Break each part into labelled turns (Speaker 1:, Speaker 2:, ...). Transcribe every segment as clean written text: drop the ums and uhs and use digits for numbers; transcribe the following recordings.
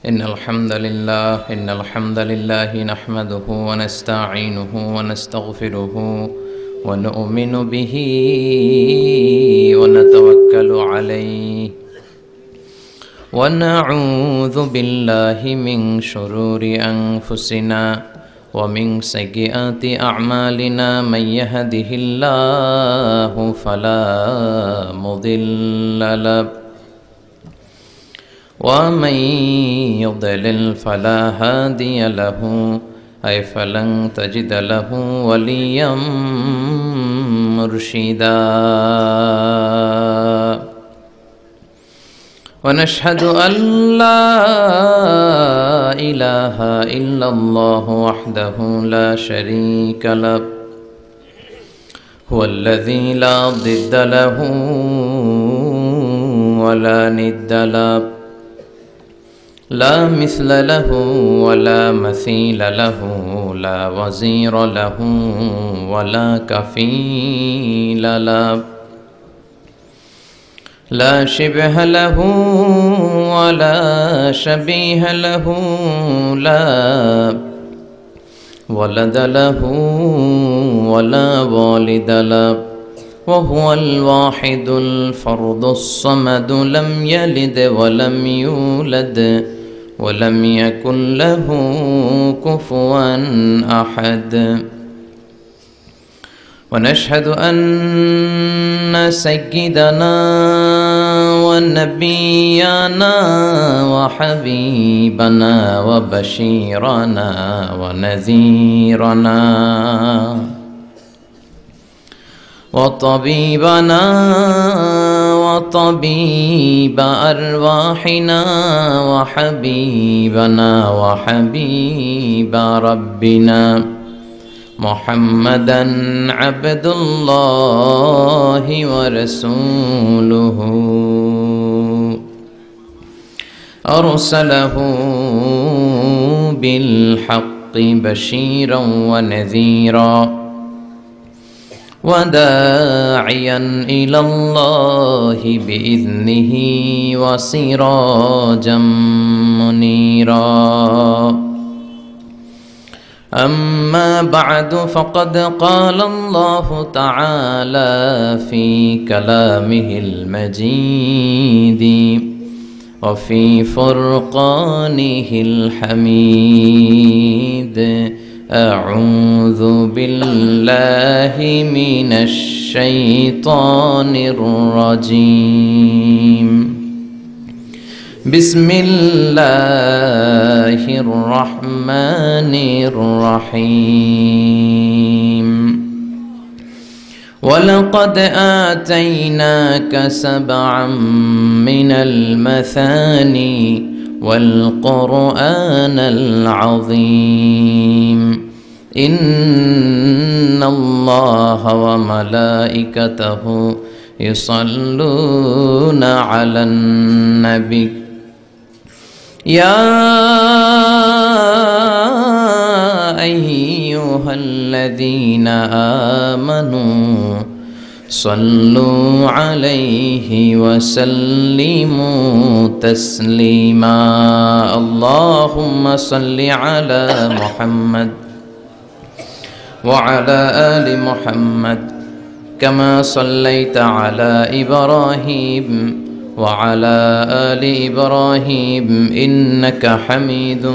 Speaker 1: إن الحمد لله نحمده ونستعينه ونستغفره ونؤمن به ونتوكل عليه ونعوذ بالله من شرور أنفسنا ومن سيئات أعمالنا من يهده الله فلا مضل له ومن يضلل فلا هادي له أي فلن تجد له وليا مرشدا ونشهد أن لا إله إلا الله وحده لا شريك له هو الذي لا ضد له ولا ند له لا مثل له ولا مثيل له لا وزير له ولا كفيل له لا شبه له ولا شبيه له لا ولد له ولا والد له وهو الواحد الفرد الصمد لم يلد ولم يولد ولم يكن له كفوا أحد ونشهد أن سيدنا ونبينا وحبيبنا وبشيرنا ونذيرنا وطبيبنا وطبيب أرواحنا وحبيبنا وحبيب ربنا محمدا عبد الله ورسوله أرسله بالحق بشيرا ونذيرا وداعيا إلى الله بإذنه وسراجا منيرا أما بعد فقد قال الله تعالى في كلامه المجيد وفي فرقانه الحميد أعوذ بالله من الشيطان الرجيم بسم الله الرحمن الرحيم ولقد آتيناك سبعا من المثاني والقرآن العظيم إن الله وملائكته يصلون على النبي يا أيها الذين آمنوا صلوا عليه وسلموا تسليما اللهم صل على محمد وعلى آل محمد كما صليت على إبراهيم وعلى آل إبراهيم إنك حميد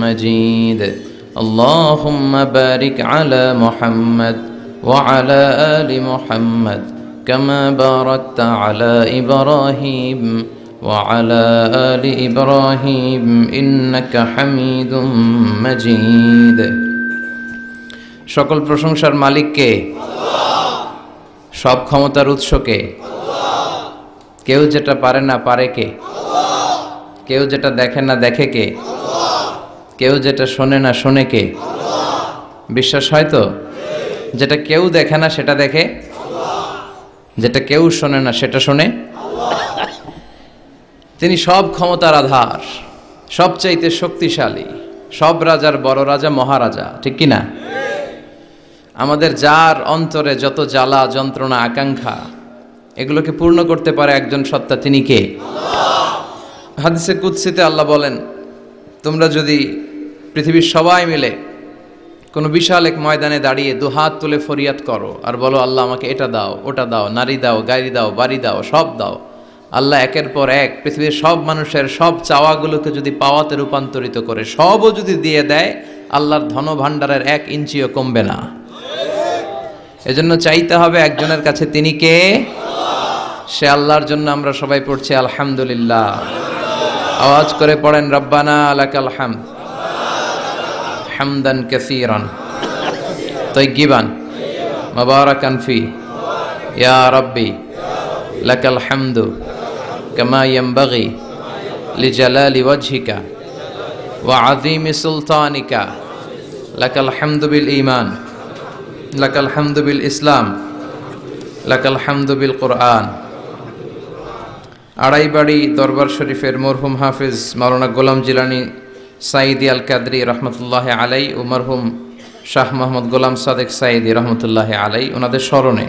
Speaker 1: مجيد اللهم بارك على محمد وعلى آل محمد كما باركت على إبراهيم وعلى آل إبراهيم إنك حميد مجيد সকল প্রশংসার মালিক কে? আল্লাহ। সব ক্ষমতার উৎস কে? আল্লাহ। কেউ যেটা পারে না পারে কে? আল্লাহ। কেউ যেটা দেখে না দেখে কে? আল্লাহ। কেউ যেটা শোনে না শোনে কে? আল্লাহ। বিশ্বাস হয় তো? যেটা কেউ দেখে না সেটা দেখে আল্লাহ, যেটা কেউ শোনে না সেটা শোনে আল্লাহ। তিনি সব ক্ষমতার আধার, সবচাইতে শক্তিশালী, সব রাজার বড় রাজা, মহারাজা, ঠিক কি না? আমাদের যার অন্তরে যত জ্বালা যন্ত্রণা আকাঙ্ক্ষা এগুলোকে পূর্ণ করতে পারে একজন সত্তা, তিনি কে? আল্লাহ। হাদিসে কুদসিতে আল্লাহ বলেন, তোমরা যদি পৃথিবীর সবাই মিলে কোনো বিশাল এক ময়দানে দাঁড়িয়ে দুহাত তুলে ফরিয়াদ করো আর বলো আল্লাহ আমাকে এটা দাও, ওটা দাও, নারী দাও, গাড়ি দাও, বাড়ি দাও, সব দাও, আল্লাহ একের পর এক পৃথিবীর সব মানুষের সব চাওয়াগুলোকে যদি পাওয়াতে রূপান্তরিত করে সবও যদি দিয়ে দেয়, আল্লাহর ধন ভাণ্ডারের 1 ইঞ্চিও কমবে না। এজন্য চাইতে হবে একজনের কাছে, তিনি কে? সে আল্লাহর জন্য আমরা সবাই পড়ছি আলহামদুলিল্লাহ। আওয়াজ করে পড়েন রব্বানা লাকাল হামদ হামদান কাসীরান তাইয়িবান মুবারাকান ফি ইয়া রাব্বি লাকাল হামদু কামা ইয়ানবাগি লিজালালি ওয়াজহিকা ওয়া আযীমি সুলতানিকা লাকাল হামদু বিল ঈমান লাকাল হামদু বিল ইসলাম লাকাল হামদু বিল কুরআন। আড়াইবাড়ি দরবার শরীফের মরহুম হাফিজ মাওলানা গোলাম জিলানী সাইদি আল কাদরি রহমতুল্লাহ আলাই ও মরহুম শাহ মোহাম্মদ গোলাম সাদেক সাইদি রহমতুল্লাহ আলাই, ওনাদের স্মরণে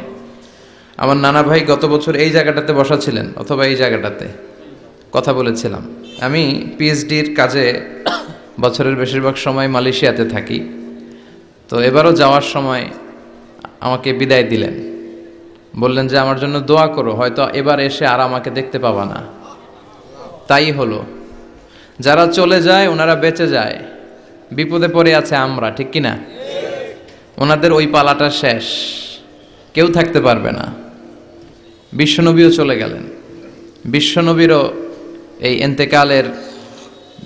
Speaker 1: আমার নানা ভাই গত বছর এই জায়গাটাতে বসা ছিলেন অথবা এই জায়গাটাতে কথা বলেছিলাম। আমি পিএইচডির কাজে বছরের বেশিরভাগ সময় মালয়েশিয়াতে থাকি, তো এবারও যাওয়ার সময় আমাকে বিদায় দিলেন, বললেন যে আমার জন্য দোয়া করো, হয়তো এবার এসে আর আমাকে দেখতে পাবা না। তাই হলো, যারা চলে যায় ওনারা বেঁচে যায়, বিপদে পড়ে আছে আমরা, ঠিক কিনা? ওনাদের ওই পালাটা শেষ, কেউ থাকতে পারবে না। বিশ্বনবীও চলে গেলেন, বিশ্বনবীরও এই এন্তেকালের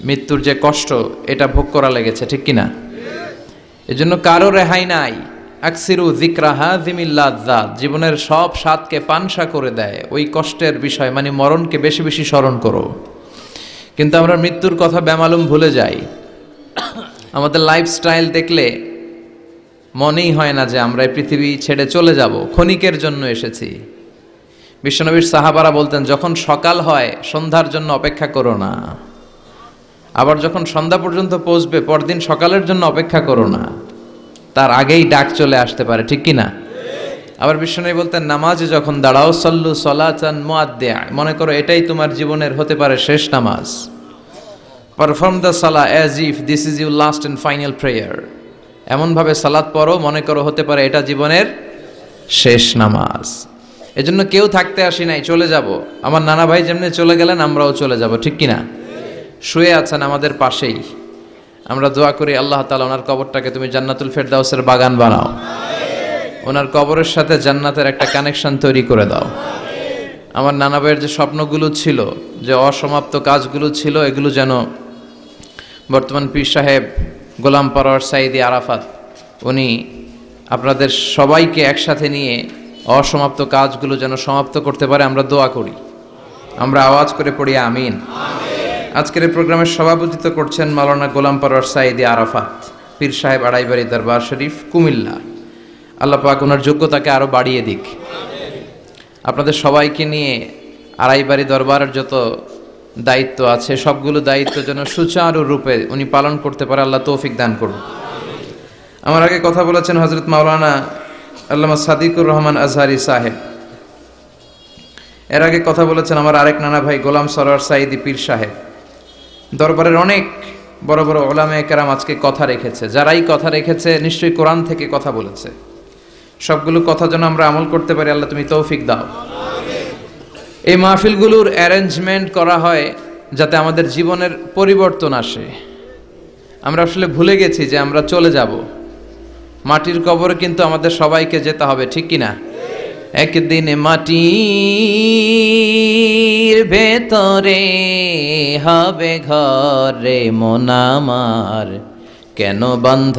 Speaker 1: মৃত্যুর যে কষ্ট এটা ভোগ করা লেগেছে, ঠিক কিনা? এজন্য কারো রেহাই নাই। আকসিরু যিকরা হাযিমিল লাযযাত, জীবনের সব স্বাদকে পানসা করে দেয় ওই কষ্টের বিষয়, মানে মরণকে বেশি বেশি স্মরণ করো। কিন্তু আমরা মৃত্যুর কথা বেমালুম ভুলে যাই। আমাদের লাইফস্টাইল দেখলে মনেই হয় না যে আমরা এই পৃথিবী ছেড়ে চলে যাব, ক্ষণিকের জন্য এসেছি। বিশ্বনবীর সাহাবারা বলতেন, যখন সকাল হয় সন্ধ্যার জন্য অপেক্ষা করো না, আবার যখন সন্ধ্যা পর্যন্ত পৌঁছবে পরদিন সকালের জন্য অপেক্ষা করো না, তার আগেই ডাক চলে আসতে পারে, ঠিক কিনা? আবার বিশ্বনবী বলতেন, নামাজে যখন দাঁড়াও সল্লু সলাতান মুআদ্দিয়া, মনে করো এটাই তোমার জীবনের হতে পারে শেষ নামাজ। পারফর্ম দ্য সালাহ as if this is your last and final prayer, এমনভাবে সালাত পড়ো মনে করো হতে পারে এটা জীবনের শেষ নামাজ। এজন্য কেউ থাকতে আসি নাই, চলে যাব। আমার নানা ভাই যেমনি চলে গেলেন আমরাও চলে যাব, ঠিক কিনা? শুয়ে আছেন আমাদের পাশেই, আমরা দোয়া করি আল্লাহ তাআলা ওনার কবরটাকে তুমি জান্নাতুল ফেরদাউসের বাগান বানাও, ওনার কবরের সাথে জান্নাতের একটা কানেকশন তৈরি করে দাও। আমার নানা ভাইয়ের যে স্বপ্নগুলো ছিল, যে অসমাপ্ত কাজগুলো ছিল, এগুলো যেন বর্তমান পীর সাহেব গোলাম পরওয়ার সাইদি আরাফাত উনি আপনাদের সবাইকে একসাথে নিয়ে অসমাপ্ত কাজগুলো যেন সমাপ্ত করতে পারে, আমরা দোয়া করি। আমরা আওয়াজ করে পড়ি আমিন। আজকের এই প্রোগ্রামের সভাপতিত্ব করছেন মাওলানা গোলাম পরওয়ার সাইদি আরাফাত, পীর সাহেব আড়াইবাড়ি দরবার শরীফ, কুমিল্লা। আল্লাহ পাক ওনার যোগ্যতাকে আরো বাড়িয়ে দিক। আপনাদের সবাইকে নিয়ে আড়াইবাড়ি দরবারের যত দায়িত্ব আছে সবগুলো দায়িত্ব যেন সুচারুরূপে উনি পালন করতে পারে, আল্লাহ তৌফিক দান করুন। আমার আগে কথা বলেছেন হযরত মাওলানা আল্লামা সাদিকুর রহমান আজহারি সাহেব, এর আগে কথা বলেছেন আমার আরেক নানা ভাই গোলাম সরওয়ার সাইদি পীর সাহেব। দরবারের অনেক বড় বড় উলামায়ে কেরাম আজকে কথা রেখেছে, যারাই কথা রেখেছে নিশ্চয়ই কোরআন থেকে কথা বলেছে। সবগুলো কথা যেন আমরা আমল করতে পারি, আল্লাহ তুমি তৌফিক দাও। এই মাহফিলগুলোর অ্যারেঞ্জমেন্ট করা হয় যাতে আমাদের জীবনের পরিবর্তন আসে। আমরা আসলে ভুলে গেছি যে আমরা চলে যাব, মাটির কবরে কিন্তু আমাদের সবাইকে যেতে হবে, ঠিক কিনা? একদিন মাটির ভেতরে হবে ঘরে মন আমার, কেন বান্ধ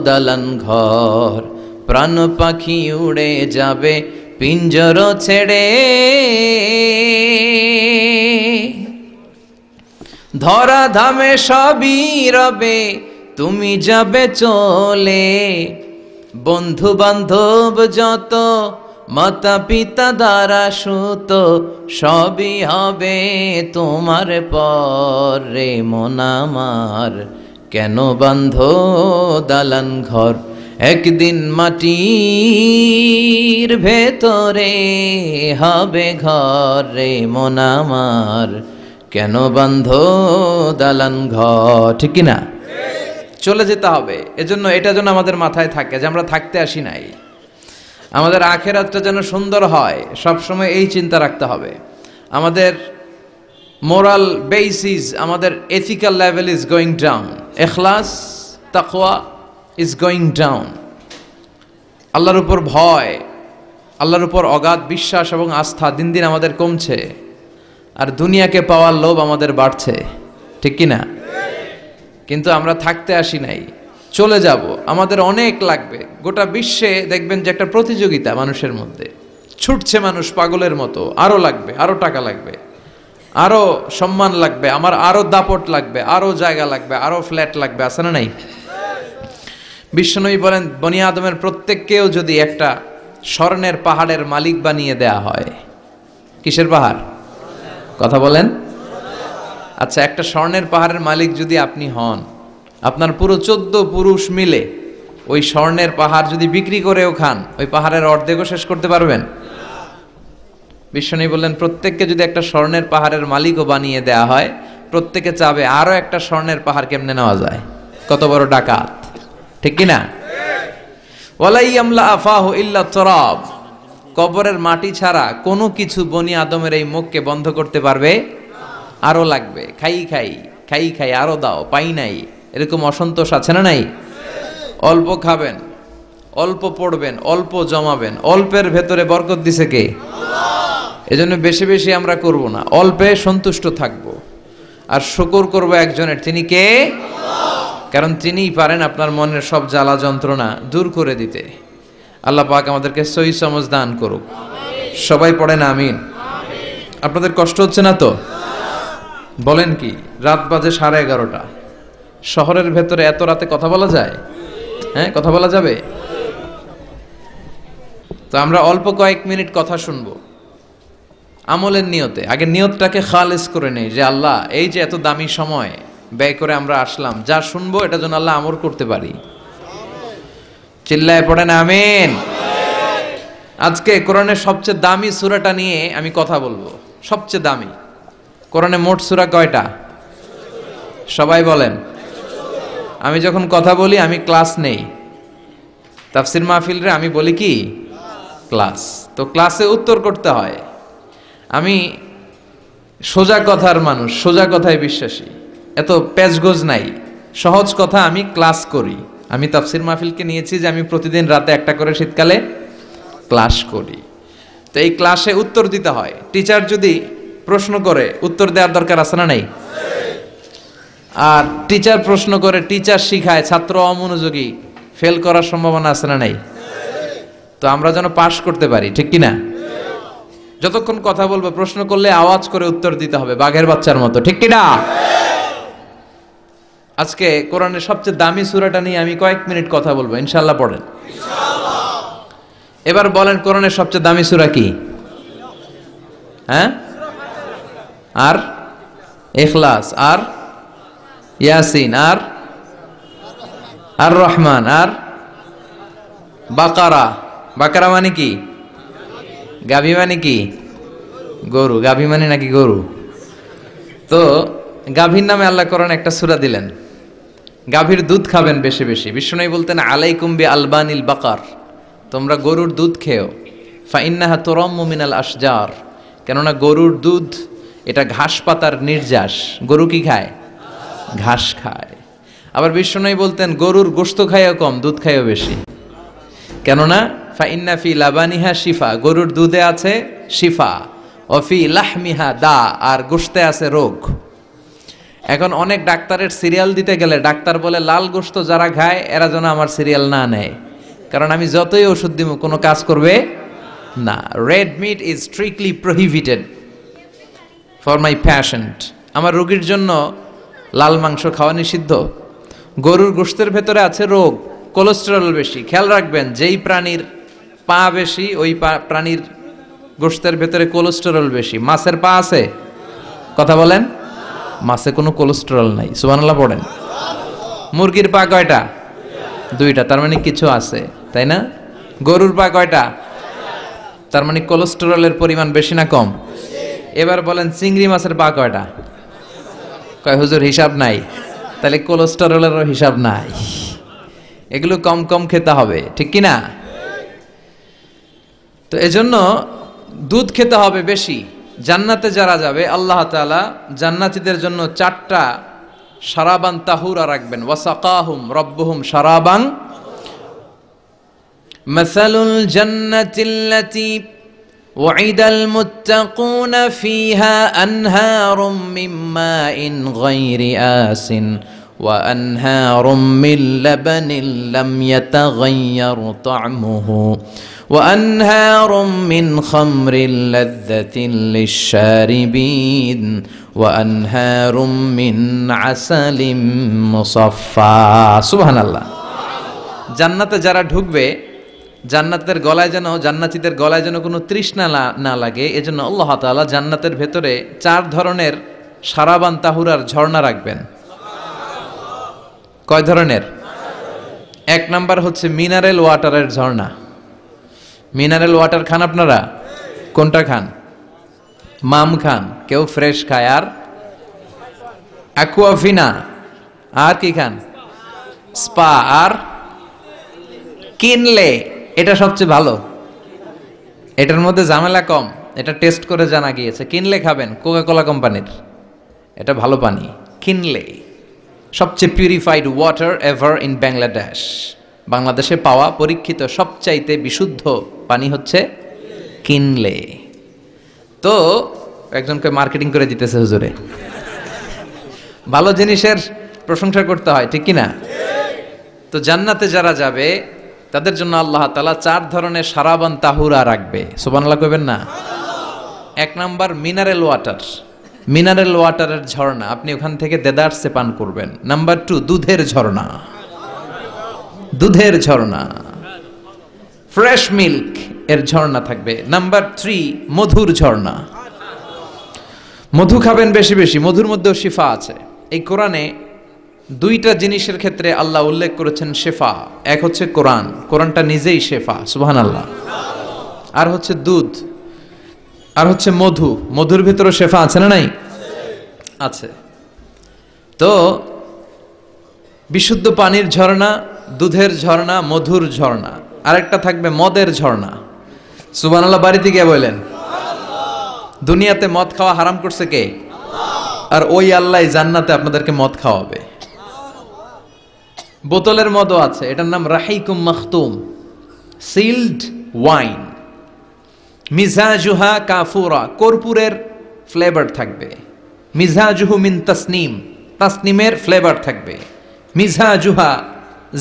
Speaker 1: দালান ঘর, প্রাণ পাখি উড়ে যাবে পিঞ্জর ছেড়ে, ধরা ধামে সবই রবে তুমি যাবে চলে, বন্ধু বান্ধব যত মাতা পিতা দ্বারা সুত সবই হবে তোমার পরে মন আমার, কেন বান্ধ দালান ঘর, একদিন মাটির ভেতরে হবে ঘরে মন আমার, কেন বাঁধো দালান ঘর, ঠিক কি না? চলে যেতে হবে। এজন্য এটা যেন আমাদের মাথায় থাকে যে আমরা থাকতে আসি নাই, আমাদের আখিরাতটা যেন সুন্দর হয়, সবসময় এই চিন্তা রাখতে হবে। আমাদের মোরাল বেসিস, আমাদের ethical level is going down, ইখলাস তাকওয়া ইজ গোয়িং ডাউন। আল্লাহর উপর ভয়, আল্লাহর উপর অগাধ বিশ্বাস এবং আস্থা দিন দিন আমাদের কমছে, আর দুনিয়াকে পাওয়ার লোভ আমাদের বাড়ছে, ঠিক কি না? কিন্তু আমরা থাকতে আসি নাই, চলে যাব। আমাদের অনেক লাগবে। গোটা বিশ্বে দেখবেন যে একটা প্রতিযোগিতা মানুষের মধ্যে, ছুটছে মানুষ পাগলের মতো, আরো লাগবে, আরো টাকা লাগবে, আরো সম্মান লাগবে, আমার আরো দাপট লাগবে, আরো জায়গা লাগবে, আরো ফ্ল্যাট লাগবে, আছে না নাই? বিশ্বনবী বলেন, বনি আদমের প্রত্যেককেও যদি একটা স্বর্ণের পাহাড়ের মালিক বানিয়ে দেয়া হয়। কিসের পাহাড়? কথা বলেন। আচ্ছা, একটা স্বর্ণের পাহাড়ের মালিক যদি আপনি হন, আপনার পুরো 14 পুরুষ মিলে ওই স্বর্ণের পাহাড় যদি বিক্রি করেও খান, ওই পাহাড়ের অর্ধেকও শেষ করতে পারবেন? বিশ্বনবী বললেন, প্রত্যেককে যদি একটা স্বর্ণের পাহাড়ের মালিকও বানিয়ে দেয়া হয়, প্রত্যেকে চাবে আরো একটা স্বর্ণের পাহাড় কেমনে নেওয়া যায়। কত বড় ডাকাত, ঠিক কিনা? ওয়ালাই আমলা আফাহু ইল্লা তুরাব, কবরের মাটি ছাড়া কোনো কিছু বনি আদমের এই মুখকে বন্ধ করতে পারবে? আরো লাগবে, খাই খাই খাই খাই, আরো দাও, পাই নাই, এরকম অসন্তোষ আছে না নাই? অল্প খাবেন, অল্প পড়বেন, অল্প জমাবেন, অল্পের ভেতরে বরকত দিছে কে? এজন্য বেশি বেশি আমরা করব না, অল্পে সন্তুষ্ট থাকব, আর শুকর করব একজনের, তিনি কে? কারণ তিনিই পারেন আপনার মনের সব জ্বালা যন্ত্রণা দূর করে দিতে। আল্লাহ পাক আমাদেরকে সহি সমঝ দান করুক। সবাই পড়েন আমিন। আপনাদের কষ্ট হচ্ছে না তো? বলেন কি, রাত বাজে 11:30, শহরের ভেতরে এত রাতে কথা বলা যায়? হ্যাঁ, কথা বলা যাবে? তো আমরা অল্প কয়েক মিনিট কথা শুনবো আমলের নিয়তে। আগে নিয়তটাকে খালেস করে নেই যে আল্লাহ, এই যে এত দামি সময় ব্যয় করে আমরা আসলাম, যা শুনবো এটা যেন আল্লাহ আমল করতে পারি। চিল্লায় পড়েন আমিন। আজকে কোরআনের সবচেয়ে দামি সূরাটা নিয়ে আমি কথা বলবো। সবচেয়ে দামি। কোরআনে মোট সূরা কয়টা? সবাই বলেন। আমি যখন কথা বলি আমি ক্লাস নেই, তাফসির মাহফিলরে আমি বলি কি ক্লাস। তো ক্লাসে উত্তর করতে হয়। আমি সোজা কথার মানুষ, সোজা কথায় বিশ্বাসী, এত প্যাচগোজ নাই, সহজ কথা আমি ক্লাস করি। আমি তাফসির মাহফিলকে নিয়েছি যে আমি প্রতিদিন রাতে একটা করে শীতকালে ক্লাস করি। তো এই ক্লাসে উত্তর দিতে হয়। টিচার যদি প্রশ্ন করে উত্তর দেওয়ার দরকার আছে না নাই? আর টিচার প্রশ্ন করে, টিচার শিখায়, ছাত্র অমনোযোগী, ফেল করার সম্ভাবনা আছে না নাই? তো আমরা যেন পাস করতে পারি, ঠিক কিনা? যতক্ষণ কথা বলবো, প্রশ্ন করলে আওয়াজ করে উত্তর দিতে হবে, বাঘের বাচ্চার মতো, ঠিক কিনা? আজকে কোরআনের সবচেয়ে দামি সূরাটা নিয়ে আমি কয়েক মিনিট কথা বলবো, ইনশাআল্লাহ। পড়েন এবার, বলেন কোরআনের সবচেয়ে দামি সূরা কি? হ্যাঁ? আর ইখলাস, আর ইয়াসিন, আর আর রহমান, আর বাকারা। বাকারা মানে কি? গাভী মানে কি? গরু। গাভী মানে নাকি গরু? তো গাভীর নামে আল্লাহ কোরআনে একটা সূরা দিলেন। গাভীর দুধ খাবেন বেশি বেশি। বিশ্বনবী বলতেন, আলাইকুম বি আলবানিল বাকার, তোমরা গরুর দুধ খেও। ফা ইন্নাহা তুরাম্মু মিনাল আশজার, কেননা গরুর দুধ এটা ঘাস পাতার নির্যাস। গরু কি খায়? ঘাস খায়। আবার বিশ্বনবী বলতেন, গরুর গোশত খায়ও কম, দুধ খায়ও বেশি, কেননা ফা ইন্না ফি লাবানিহা শিফা, গরুর দুধে আছে শিফা, ও ফি লাহমিহা দা, আর গোশতে আছে রোগ। এখন অনেক ডাক্তারের সিরিয়াল দিতে গেলে ডাক্তার বলে, লাল গোশত যারা খায় এরা যেন আমার সিরিয়াল না নেয়, কারণ আমি যতই ওষুধ দিব কোনো কাজ করবে না। Red meat is strictly prohibited for my patient, আমার রোগীর জন্য লাল মাংস খাওয়া নিষিদ্ধ। গরুর গোশতের ভেতরে আছে রোগ, কোলেস্টেরল বেশি। খেয়াল রাখবেন, যেই প্রাণীর পা বেশি ওই প্রাণীর গোশতের ভেতরে কোলেস্টেরল বেশি। মাছের পা আছে? কথা বলেন। মাছে কোনো কোলেস্টেরল নাই, সুবহানাল্লাহ পড়েন। মুরগির পা কয়টা? 2টা, তার মানে কিছু আছে, তাই না? গরুর পা কয়টা? তার মানে কোলেস্টেরলের পরিমাণ বেশি না কম? এবার বলেন, চিংড়ি মাছের পা কয়টা?
Speaker 2: কয় হুজুর হিসাব নাই, তাহলে কোলেস্টেরলেরও হিসাব নাই। এগুলো কম কম খেতে হবে, ঠিক কি না? তো এজন্য দুধ খেতে হবে বেশি। জান্নাতে যারা যাবে আল্লাহ তাআলা জান্নাতীদের জন্য 4টা শারাবান তাহুরা রাখবেন। ওয়াসাকাহুম রাব্বুহুম শারাবান মাসালুল জান্নাতিল্লাতী ওয়াইদাল মুত্তাকুনা ফিহা আনহারুম মিন মাইন গায়রি আসিন ওয়া আনহারুম মিন লাবানিন লাম ইয়াতাগায়্যার তা'মুহু وأنهار من خمر لذة للشاربين وأنهار من عسل مصفى سبحان الله। জান্নাতে যারা ঢুকবে জান্নাতের গলায় যেন, জান্নাতীদের গলায় যেন কোনো তৃষ্ণা না লাগে, এজন্য আল্লাহ তাআলা জান্নাতের ভেতরে 4 ধরনের শারাবান তাহুরার ঝর্ণা রাখবেন। কয় ধরনের? 1 নাম্বার হচ্ছে মিনারেল ওয়াটারের ঝর্ণা। মিনারেল ওয়াটার খান আপনারা? কোনটা খান? মাম খান, কেউ ফ্রেশ খায়, আর অ্যাকুয়াফিনা, আর কি খান? স্পা, আর কিনলে। এটা সবচেয়ে ভালো, এটার মধ্যে ঝামেলা কম, এটা টেস্ট করে জানা গিয়েছে। কিনলে খাবেন, কোকা-কোলা কোম্পানির, এটা ভালো পানি। কিনলে সবচেয়ে purified water ever in Bangladesh. বাংলাদেশে পাওয়া পরীক্ষিত সবচাইতে বিশুদ্ধ পানি হচ্ছে কিনলে। তো একজনকে মার্কেটিং করে দিতেছে হুজুরে। ভালো জিনিসের প্রশংসা করতে হয়, ঠিক কি না? তো জান্নাতে যারা যাবে তাদের জন্য আল্লাহ তাআলা 4 ধরনের শারাবান তাহুরা রাখবে। সুবহানাল্লাহ কইবেন না? 1 নাম্বার মিনারেল ওয়াটার, মিনারেল ওয়াটারের ঝর্ণা, আপনি ওখান থেকে দেদারসে পান করবেন। নাম্বার 2 দুধের ঝর্ণা, দুধের ঝর্ণা, ফ্রেশ মিল্ক এর ঝর্ণা থাকবে। নাম্বার 3 মধুর ঝর্ণা, মধু খাবেন বেশি বেশি, মধুর মধ্যেও শিফা আছে। এই কোরআনে 2টা জিনিসের ক্ষেত্রে আল্লাহ উল্লেখ করেছেন শেফা। এক হচ্ছে কোরআন, কোরআনটা নিজেই শেফা, সুবহানাল্লাহ। আর হচ্ছে দুধ, আর হচ্ছে মধু, মধুর ভিতরে শেফা আছে না নাই? আছে। তো বিশুদ্ধ পানির ঝর্ণা, দুধের ঝর্ণা, মধুর ঝর্ণা, আরেকটা থাকবে মদের ঝর্ণা। সুবহানাল্লাহ বাড়িতে গিয়ে বলেন। দুনিয়াতে মদ খাওয়া হারাম করছে কে? আর ওই আল্লাহ জান্নাতে আপনাদেরকে মদ খাওয়াবে। বোতলের মদও আছে, এটার নাম রাহিকুম মাখতুম, সিলড ওয়াইন। মিজাজুহা কাফুরা, কর্পূরের ফ্লেভার থাকবে। মিজাজুহু মিন তাসনিম, তাসনিমের ফ্লেভার থাকবে। মিজাজুহা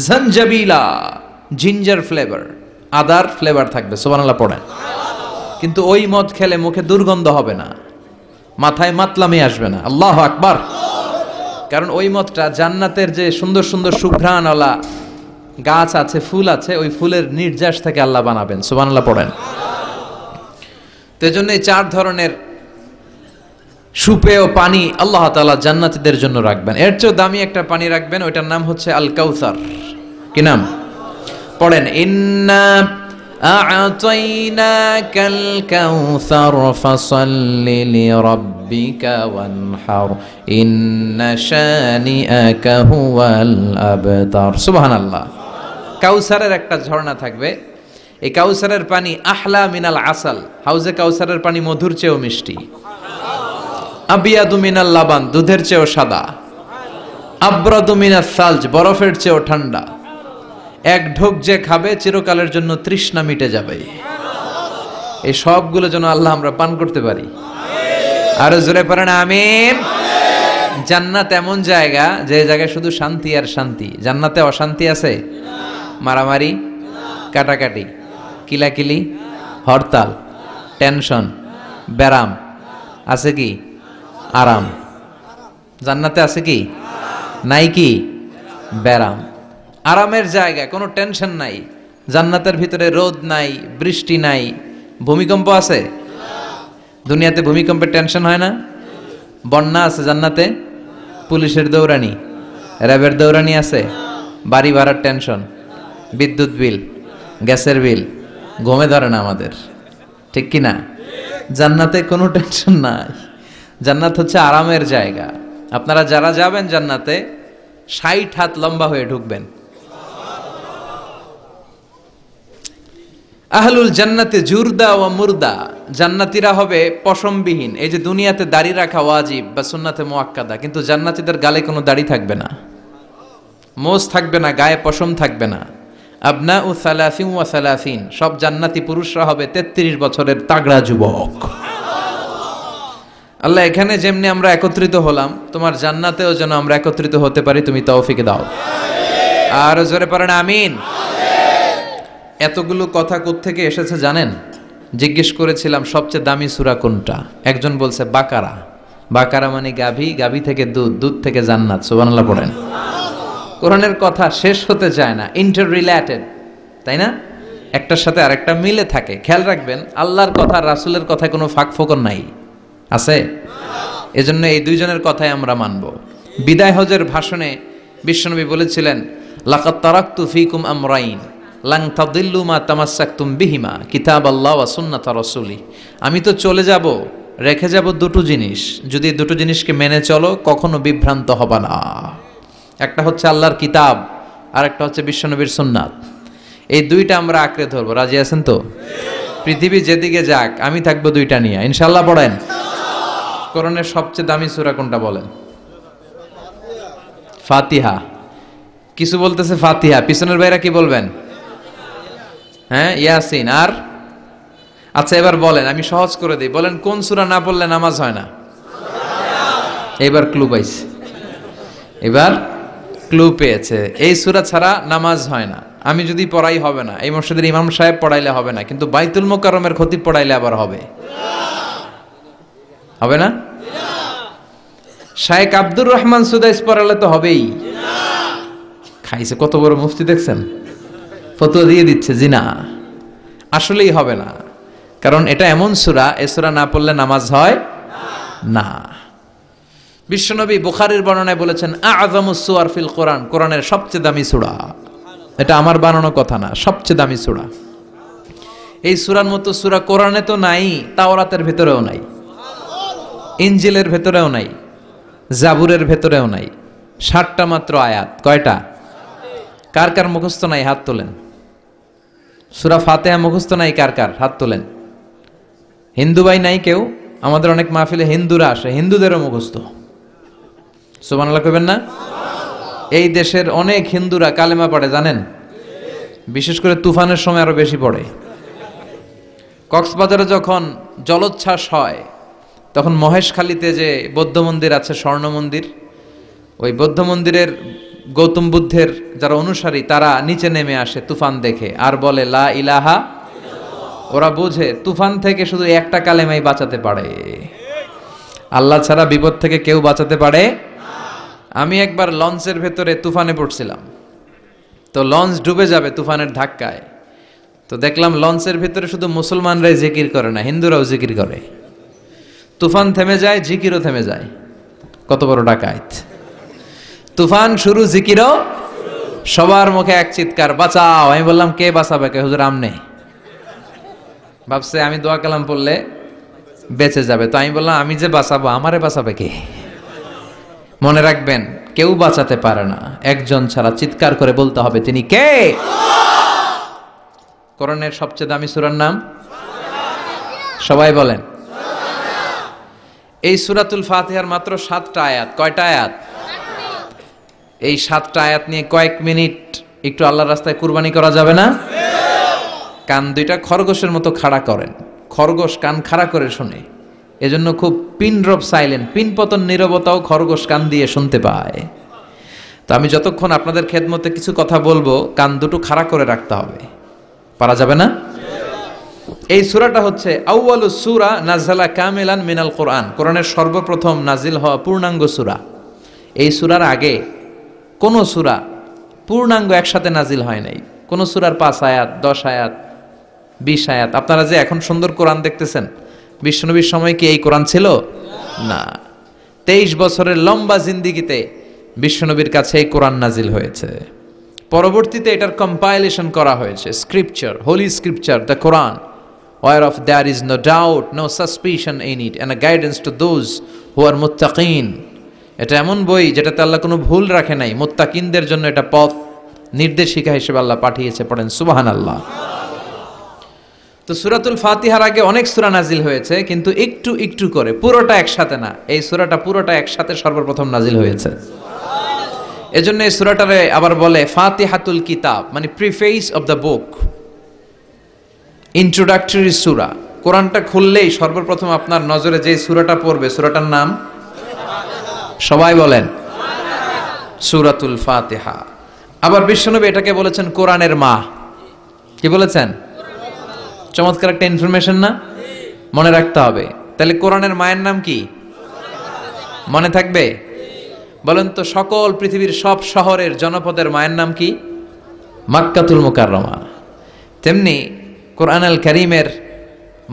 Speaker 2: জানজাবিলা, জিঞ্জার ফ্লেভার, আদার ফ্লেভার থাকবে। সুবহানাল্লাহ পড়েন। কিন্তু ওই মদ খেলে মুখে দুর্গন্ধ হবে না, মাথায় মাতলামি আসবে না। আল্লাহু আকবার। কারণ ওই মদটা জান্নাতের যে সুন্দর সুন্দর সুঘ্রাণওয়ালা গাছ আছে, ফুল আছে, ওই ফুলের নির্যাস থেকে আল্লাহ বানাবেন। সুবহানাল্লাহ পড়েন। তো এজন্য এই 4 ধরনের সুপেয় পানি আল্লাহ তাআলা জান্নাতীদের জন্য রাখবেন। এর চেয়ে দামি একটা পানি রাখবেন, ওইটার নাম হচ্ছে আল কাউসার। কি নাম? পড়েন, ইন্না আ'তাইনাকাল কাউসার ফাসাল্লি লিরাব্বিকা ওয়ানহার ইন্না শানিআকা হুয়াল আবতার। সুবহানাল্লাহ। কাউসারের একটা ঝর্ণা থাকবে। এই কাউসারের পানি আহলা মিনাল আসাল, হাউজে কাউসারের পানি মধুর চেয়েও মিষ্টি। আবিয়াদু মিনাল লাবান, দুধের চেয়েও সাদা। আবরাদু মিনাস সালজ, বরফের চেয়েও ঠান্ডা। এক ঢোক যে খাবে চিরকালের জন্য তৃষ্ণা মিটে যাবে। এই সবগুলো যেন আল্লাহ আমরা পান করতে পারি। আরো জোরে পড়েন আমিন। জান্নাত এমন জায়গা, যে জায়গায় শুধু শান্তি আর শান্তি। জান্নাতে অশান্তি আছে? মারামারি, কাটাকাটি, কিলাকিলি, হরতাল, টেনশন, ব্যারাম আছে কি? আরাম। জান্নাতে আছে কি? নাই কি? ব্যারাম। আরামের জায়গা, কোনো টেনশন নাই। জান্নাতের ভিতরে রোদ নাই, বৃষ্টি নাই, ভূমিকম্প আছে? দুনিয়াতে ভূমিকম্পের টেনশন হয় না? বন্যা আছে জান্নাতে? পুলিশের দৌড়ানি, র্যাবের দৌড়ানি আছে? বাড়ি ভাড়ার টেনশন, বিদ্যুৎ বিল, গ্যাসের বিল, ঘুমে ধরে না আমাদের, ঠিক কি না? জান্নাতে কোনো টেনশন নাই। জান্নাত হচ্ছে আরামের জায়গা। আপনারা যারা যাবেন জান্নাতে 60 হাত লম্বা হয়ে ঢুকবেন। আহলুল জান্নাতে জুরদা ওয়া মুরদা, জান্নাতীরা হবে পশমবিহীন। এই যে দুনিয়াতে দাড়ি রাখা ওয়াজিব বা সুন্নাতে মুআক্কাদা, কিন্তু জান্নাতীদের গালে কোনো দাড়ি থাকবে না, মোজ থাকবে না, গায়ে পশম থাকবে না। আবনাউ সালাসিন ওয়া সালাসিন, সব জান্নাতি পুরুষরা হবে 33 বছরের তাগড়া যুবক। আল্লাহ, এখানে যেমনি আমরা একত্রিত হলাম, তোমার জান্নাতেও যেন আমরা একত্রিত হতে পারি, তুমি তৌফিক দাও। আর জোরে পড়েন আমিন। এতগুলো কথা কোত্থেকে এসেছে জানেন? জিজ্ঞেস করেছিলাম সবচেয়ে দামি সূরা কোনটা, একজন বলছে বাকারা। বাকারা মানে গাভী, গাভী থেকে দুধ, দুধ থেকে জান্নাত। সুবহানাল্লাহ পড়েন। কোরআনের কথা শেষ হতে চায় না, ইন্টার রিলেটেড, তাই না? একটার সাথে আরেকটা মিলে থাকে। খেয়াল রাখবেন, আল্লাহর কথা রাসূলের কথায় কোনো ফাঁক ফোকর নাই, আছে? এজন্য এই দুইজনের কথাই আমরা মানব। বিদায় হজের ভাষণে বিশ্বনবী বলেছিলেন, লাকাদ তারাকতু ফীকুম আমরাইন লান তাদিল্লু মা তামাসসাকতুম বিহিমা কিতাবাল্লাহ ওয়া সুন্নাতা রাসূলি। আমি তো চলে যাব, রেখে যাব দুটো জিনিস, যদি দুটো জিনিসকে মেনে চলো কখনো বিভ্রান্ত হবে না। একটা হচ্ছে আল্লাহর কিতাব, আর একটা হচ্ছে বিশ্বনবীর সুন্নাত। এই দুইটা আমরা আঁকড়ে ধরবো। রাজি আছেন তো? পৃথিবী যেদিকে যাক আমি থাকবো দুইটা নিয়ে, ইনশাআল্লাহ। পড়েন। কোরআনের সবচেয়ে দামি সূরা কোনটা বলেন? ফাতিহা। কিছু বলতেছে ফাতিহা, পিছনের ভাইরা কি বলবেন? হ্যাঁ, ইয়াসিন। আর আচ্ছা, এবার বলেন, আমি সহজ করে দিই, বলেন কোন সূরা না পড়লে নামাজ হয় না? এবার ক্লু পাইছে, এবার ক্লু পেয়েছে। এই সূরা ছাড়া নামাজ হয় না। আমি যদি পড়াই হবে না, এই মসজিদের ইমাম সাহেব পড়াইলে হবে না, কিন্তু বাইতুল মুকাররমের খতিব পড়াইলে আবার হবে। হবে না? শায়েখ আব্দুর রহমান সুদাইস পড়ালে তো হবেই। খাইছে কত বড় মুফতি দেখছেন, ফতোয়া দিয়ে দিচ্ছে জি না, আসলেই হবে না। কারণ এটা এমন সূরা, এই সূরা না পড়লে নামাজ হয় না। বিশ্বনবী বুখারীর বর্ণনায় বলেছেন, আ'যামুস সুওয়ার ফিল কোরআন, কোরআনের সবচেয়ে দামি সূরা। এটা আমার বানানো কথা না, সবচেয়ে দামি সূরা। এই সূরার মতো সূরা কোরআনে তো নাই, তাওরাতের ভেতরেও নাই, ইনজিলের ভেতরেও নাই, জাবুরের ভেতরেও নাই। 60টা মাত্র আয়াত। কয়টা? কার কার মুখস্থ নাই হাত তোলেন। সূরা ফাতিহা মুখস্থ নাই কার কার? হাত তোলেন। হিন্দু ভাই নাই কেউ? আমাদের অনেক মাহফিলে হিন্দুরা আসে, হিন্দুদেরও মুখস্থ। সুবহানাল্লাহ কইবেন না? এই দেশের অনেক হিন্দুরা কালেমা পড়ে জানেন, বিশেষ করে তুফানের সময় আরো বেশি পড়ে। কক্সবাজারে যখন জলোচ্ছ্বাস হয়, তখন মহেশখালীতে যে বৌদ্ধ মন্দির আছে, স্বর্ণ মন্দির, ওই বৌদ্ধ মন্দিরের গৌতম বুদ্ধের যারা অনুসারী তারা নিচে নেমে আসে তুফান দেখে, আর বলে লা ইলাহা। ওরা বুঝে তুফান থেকে শুধু একটা কালেমাই বাঁচাতে পারে, আল্লাহ ছাড়া বিপদ থেকে কেউ বাঁচাতে পারে। আমি একবার লঞ্চের ভেতরে তুফানে পড়ছিলাম, তো লঞ্চ ডুবে যাবে তুফানের ধাক্কায়। তো দেখলাম লঞ্চের ভেতরে শুধু মুসলমানরাই জিকির করে না, হিন্দুরাও জিকির করে। তুফান থেমে যায়, জিকিরও থেমে যায়। কত বড় ডাকাত! তুফান শুরু, জিকিরও। সবার মুখে এক চিৎকার, বাঁচাও। আমি বললাম কে বাঁচাবে? কে? হুজুর আমনে। ভাবছে আমি দোয়া কালাম পড়লে বেঁচে যাবে, তো আমি বললাম আমি যে বাঁচাবো, আমারে বাঁচাবে কে? মনে রাখবেন, কেউ বাঁচাতে পারে না, একজন ছাড়া। চিৎকার করে বলতে হবে তিনি কে। কোরআনের সবচেয়ে দামি সূরার নাম সবাই বলেন। এই সূরাতুল ফাতিহার মাত্র 7টা আয়াত। কয়টা আয়াত? এই 7টা আয়াত নিয়ে কয়েক মিনিট একটু আল্লাহর রাস্তায় কুরবানি করা যাবে না? কান দুইটা খরগোশের মতো খাড়া করেন। খরগোশ কান খাড়া করে শোনে, এজন্য খুব পিন ড্রপ সাইলেন্ট, পিন পতন নীরবতাও খরগোশ কান দিয়ে শুনতে পায়। তো আমি যতক্ষণ আপনাদের খেদমতে কিছু কথা বলবো, কান দুটো খাড়া করে রাখতে হবে। পারা যাবে না? এই সূরাটা হচ্ছে আউয়ালুস সূরা নাযালা কামিলান মিনাল কোরআন, কোরআনের সর্বপ্রথম নাজিল হওয়া পূর্ণাঙ্গ সূরা। এই সূরার আগে কোন সূরা পূর্ণাঙ্গ একসাথে নাজিল হয় নাই। কোন সূরার 5 আয়াত, 10 আয়াত, 20 আয়াত। আপনারা যে এখন সুন্দর কোরআন দেখতেছেন, বিশ্বনবীর সময় কি এই কোরআন ছিল? না। 23 বছরের লম্বা জিন্দেগিতে বিশ্বনবীর কাছে এই কোরআন নাজিল হয়েছে। পরবর্তীতে এটার কম্পাইলেশন করা হয়েছে, scripture, holy scripture, the Quran, whereof there is no doubt, no suspicion in it, and a guidance to those who are muttaqin. এটা এমন বই যেটাতে আল্লাহ কোনো ভুল রাখে নাই, মুত্তাকিনদের জন্য এটা পথ নির্দেশিকা হিসেবে আল্লাহ পাঠিয়েছে। পড়েন সুবহানাল্লাহ। তো সূরাতুল ফাতিহার আগে অনেক সূরা নাজিল হয়েছে, কিন্তু একটু একটু করে, পুরোটা একসাথে না। এই সূরাটা পুরোটা একসাথে সর্বপ্রথম নাজিল হয়েছে। এজন্য এই সূরাটারে আবার বলে ফাতিহাতুল কিতাব, মানে preface of the book, introductory সূরা। কোরআনটা খুললেই সর্বপ্রথম আপনার নজরে যে সূরাটা পড়বে, সূরাটার নাম সবাই বলেন সূরাতুল ফাতিহা। আবার বিশ্বনবী এটাকে বলেছেন কোরআনের মা। কি বলেছেন? চমৎকার একটা ইনফরমেশন না? মনে রাখতে হবে। তাহলে কোরআনের মায়ের নাম কি মনে থাকবে? বলেন তো, সকল পৃথিবীর সব শহরের জনপদের মায়ের নাম কি? মাক্কাতুল মুকাররমা। তেমনি কোরআন আল কারীমের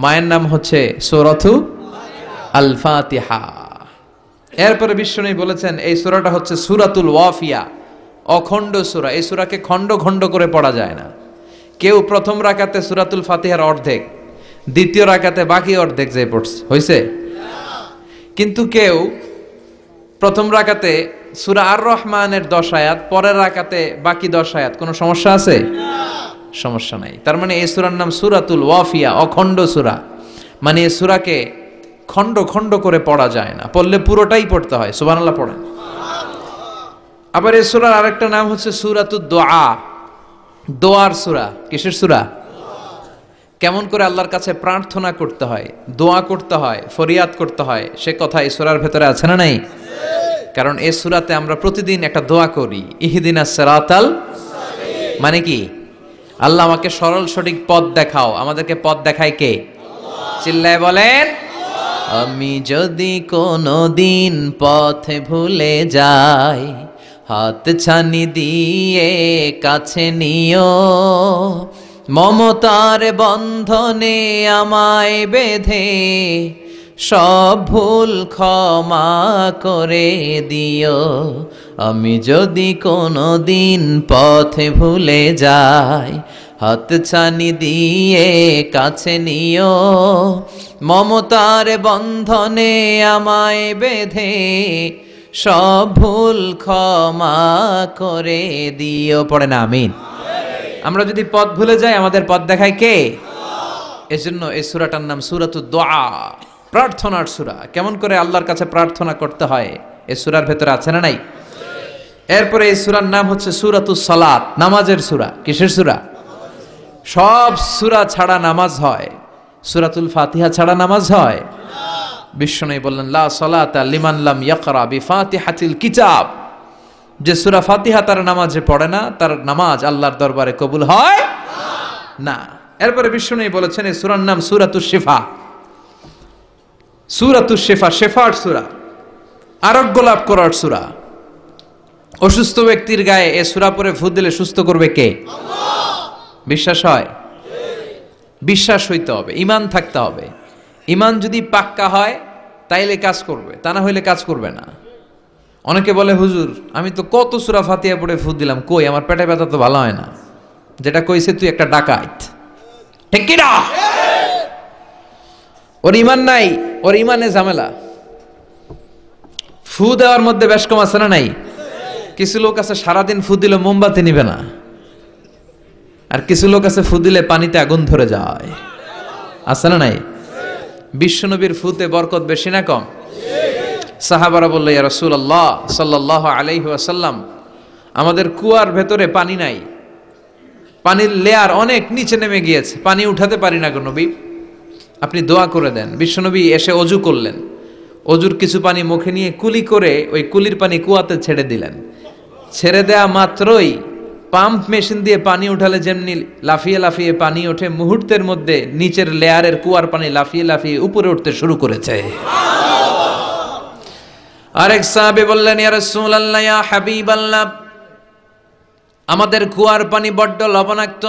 Speaker 2: মায়ের নাম হচ্ছে সূরাতু আল ফাতিহা। এরপরে বিশ্বনবী বলেছেন এই সূরাটা হচ্ছে সূরাতুল ওয়াফিয়া, অখণ্ড সূরা। এই সূরাকে খণ্ড খণ্ড করে পড়া যায় না। কেউ প্রথম রাকাতে সূরাতুল ফাতিহার অর্ধেক, দ্বিতীয় রাকাতে বাকি অর্ধেক যে পড়ছে হইছে। কিন্তু কেউ প্রথম রাকাতে সূরা আর রহমানের 10 আয়াত, পরের রাকাতে বাকি 10 আয়াত, কোনো সমস্যা আছে? সমস্যা নাই। তার মানে এই সূরার নাম সূরাতুল ওয়াফিয়া, অখণ্ড সূরা। মানে এই সূরাকে খণ্ড খণ্ড করে পড়া যায় না, পড়লে পুরোটাই পড়তে হয়। সুবহানাল্লাহ পড়েন। আবার এই সূরার আরেকটা নাম হচ্ছে সূরাতুদ দুআ, দোয়ার সূরা। কিসের সূরা? কেমন করে আল্লাহর কাছে প্রার্থনা করতে হয়, দোয়া করতে হয়, ফরিয়াদ করতে হয়, সে কথা এই সূরার ভেতরে আছে না নাই? কারণ এই সূরাতে আমরা প্রতিদিন একটা দোয়া করি, ইহদিনাস সিরাতাল মুস্তাকিম। মানে কি? আল্লাহ আমাকে সরল সঠিক পথ দেখাও। আমাদেরকে পথ দেখায় কে? চিল্লায় বলেন। আমি যদি কোনো দিন পথে ভুলে যাই, হাত ছানি দিয়ে কাছে নিও, মমতার বন্ধনে আমায় বেঁধে সব ভুল ক্ষমা করে দিও। আমি যদি কোনো দিন পথে ভুলে যাই, হাত ছানি দিয়ে কাছে নিও, মমতার বন্ধনে আমায় বেঁধে সব ভুল ক্ষমা করে দিও। পড়ে না আমিন। আমরা যদি পথ ভুলে যাই, আমাদের পথ দেখায় কে? এজন্য এই সূরাটার নাম সূরাতুদ দুআ, প্রার্থনার সূরা। কেমন করে আল্লাহর কাছে প্রার্থনা করতে হয় এই সূরার ভেতরে আছে না নাই? এরপরে এই সূরার নাম হচ্ছে সূরাতুস সালাত, নামাজের সূরা। কিসের সূরা? সব সূরা ছাড়া নামাজ হয়, সূরাতুল ফাতিহা ছাড়া নামাজ হয়? বিশ্বনবী বললেন লা সালাতা লিমান লাম ইয়াকরা বিফাতিহাতিল কিতাব। যে সূরা ফাতিহা তার নামাজে পড়ে না, তার নামাজ আল্লাহর দরবারে কবুল হয় না। এরপরে বিশ্বনবী বলেছেন এই সূরার নাম সূরাতুশ শিফা। সূরাতুশ শিফা, শেফার সূরা, আরোগ্য লাভ করার সূরা। অসুস্থ ব্যক্তির গায়ে এই সূরা পড়ে ফু দিলে সুস্থ করবে কে? আল্লাহ। বিশ্বাস হয়? বিশ্বাস হইতে হবে, ঈমান থাকতে হবে। ঈমান যদি পাক্কা হয় তাইলে কাজ করবে, তা না হইলে কাজ করবে না। অনেকে বলে হুজুর আমি তো কত সূরা ফাতিহা পড়ে ফু দিলাম, কই আমার পেটে ব্যথা তো ভালো হয় না। যেটা কইছে তুই একটা ডাকাত, ঠিক কি না? ওর ঈমান নাই, ওর ঈমানে ঝামেলা। ফু দেওয়ার মধ্যে বেশ কম আছে না নাই? কিছু লোক আছে সারাদিন ফু দিলে মোমবাতি নিবে না, আর কিছু লোক আছে ফু দিলে পানিতে আগুন ধরে যায়, আছে না নাই? বিশ্বনবীর ফুতে বরকত বেশি না কম? সাহাবারা বলল ইয়া রাসূলুল্লাহ সাল্লাল্লাহু আলাইহি ওয়াসাল্লাম, আমাদের কুয়ার ভেতরে পানি নাই, পানির লেয়ার অনেক নিচে নেমে গিয়েছে, পানি উঠাতে পারি না গো নবী, আপনি দোয়া করে দেন। বিশ্বনবী এসে অজু করলেন, অজুর কিছু পানি মুখে নিয়ে কুলি করে ওই কুলির পানি কুয়াতে ছেড়ে দিলেন। ছেড়ে দেয়া মাত্রই পাম্প মেশিন দিয়ে পানি উঠালে যেমনি লাফিয়ে লাফিয়ে পানি ওঠে, মুহূর্তের মধ্যে নিচের লেয়ারের কুয়ার পানি লাফিয়ে লাফিয়ে উপরে উঠতে শুরু করেছে। আরেক সাহাবী বললেন ইয়া রাসূলুল্লাহ ইয়া হাবিবাল্লাহ, আমাদের কুয়ার পানি বড্ড লবণাক্ত,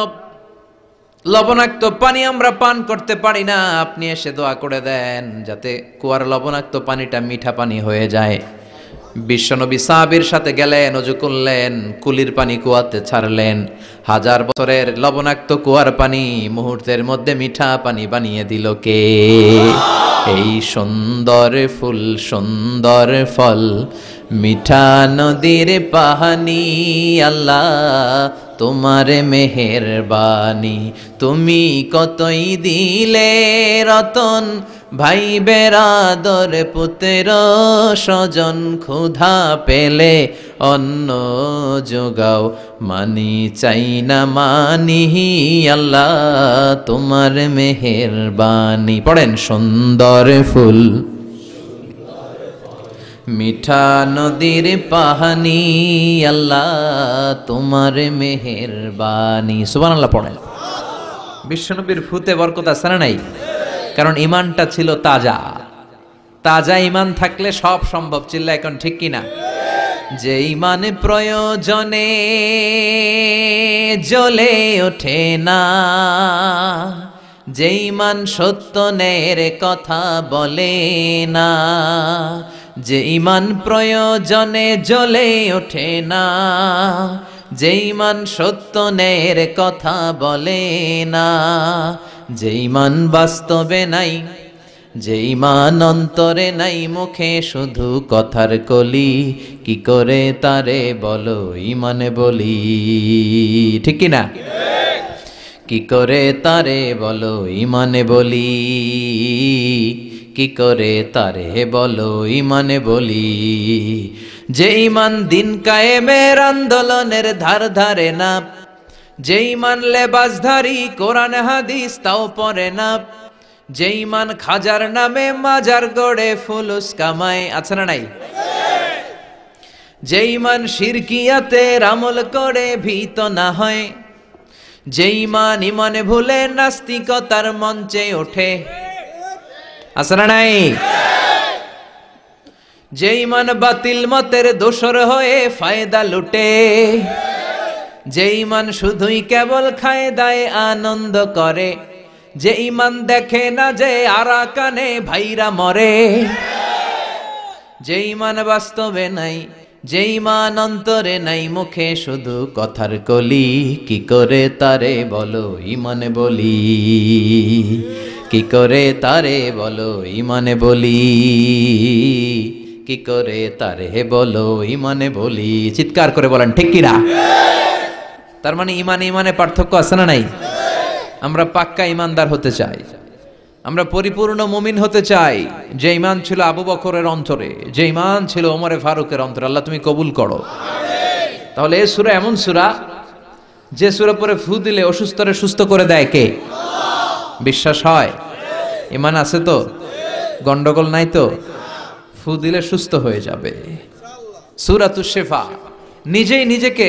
Speaker 2: লবণাক্ত পানি আমরা পান করতে পারি না, আপনি এসে দোয়া করে দেন যাতে কুয়ার লবণাক্ত পানিটা মিঠা পানি হয়ে যায়। বিশ্বনবী সাহাবীর সাথে গেলেন, ওযু করলেন, কুলির পানি কুয়াতে ছাড়লেন। 1000 বছরের লবণাক্ত কুয়ার পানি মুহূর্তের মধ্যে মিঠা পানি বানিয়ে দিল কে? এই সুন্দর ফুল সুন্দর ফল মিঠা নদীর পাহানি আল্লাহ তোমার মেহেরবানি তুমি কতই দিলে রতন ভাই বেরাদর পুত্র স্বজন ক্ষুধা পেলে অন্ন যোগাও মানি চাই না মানি আল্লাহ তোমার মেহেরবানি পড়েন সুন্দর ফুল মিঠা নদীর পাহানি আল্লাহ তোমার মেহেরবানি সুবহানাল্লাহ পড়েন বিশ্বনবীর ফুতে বরকত আছে না নাই কারণ ইমানটা ছিল তাজা তাজা ইমান থাকলে সব সম্ভব চিল্লা এখন ঠিক কিনা যে ইমান প্রয়োজনে জ্বলে ওঠে না যে ইমান সত্য ন্যায়ের কথা বলে না যে ইমান প্রয়োজনে জ্বলে ওঠে না যে ইমান সত্য ন্যায়ের কথা বলে না যে ইমান বাস্তবে নাই যে ইমান অন্তরে নাই মুখে শুধু কথার কলি কি করে তারে বলো ইমানে বলি ঠিক কি না কি করে তারে বলো ইমানে বলি কি করে তারে বলো ইমানে বলি যে ইমান দিন কায়েমের আন্দোলনের ধার ধারে না যে ইমান লেবাসধারী কোরআন হাদিস তাও পড়ে না যে ইমান খাজার নামে মাজার গড়ে ফুলুস কামায় আছে না নাই যে ইমান শিরকিয়াতের আমল করে ভীত না হয় যে ইমান ইমানে ভুলে নাস্তিকতার মঞ্চে ওঠে আছে না নাই যে ইমান বাতিল মতের দোসর হয়ে ফায়দা লুটে যে ইমান শুধুই কেবল খায় দায় আনন্দ করে যে ইমান দেখে না যে আরাকানে ভাইরা মরে যে ইমান বাস্তবে নাই যে ইমান অন্তরে নাই মুখে শুধু কথার কলি কি করে তারে বলো ইমানে বলি কি করে তারে বলো ইমানে বলি কি করে তারে বলো ইমানে বলি চিৎকার করে বলেন ঠিক কি না তার মানে ইমানে ইমানে পার্থক্য আছে না নাই আমরা পাক্কা ইমানদার হতে চাই আমরা পরিপূর্ণ মুমিন হতে চাই যে ইমান ছিল আবু বকরের অন্তরে যে ইমান ছিল ওমরে ফারুকের অন্তরে আল্লাহ তুমি কবুল করো তাহলে এই সূরা এমন সূরা যে সূরা পরে ফু দিলে অসুস্থরে সুস্থ করে দেয় কে বিশ্বাস হয় ইমান আছে তো গন্ডগোল নাই তো ফু দিলে সুস্থ হয়ে যাবে সূরাতুশ শিফা নিজেই নিজেকে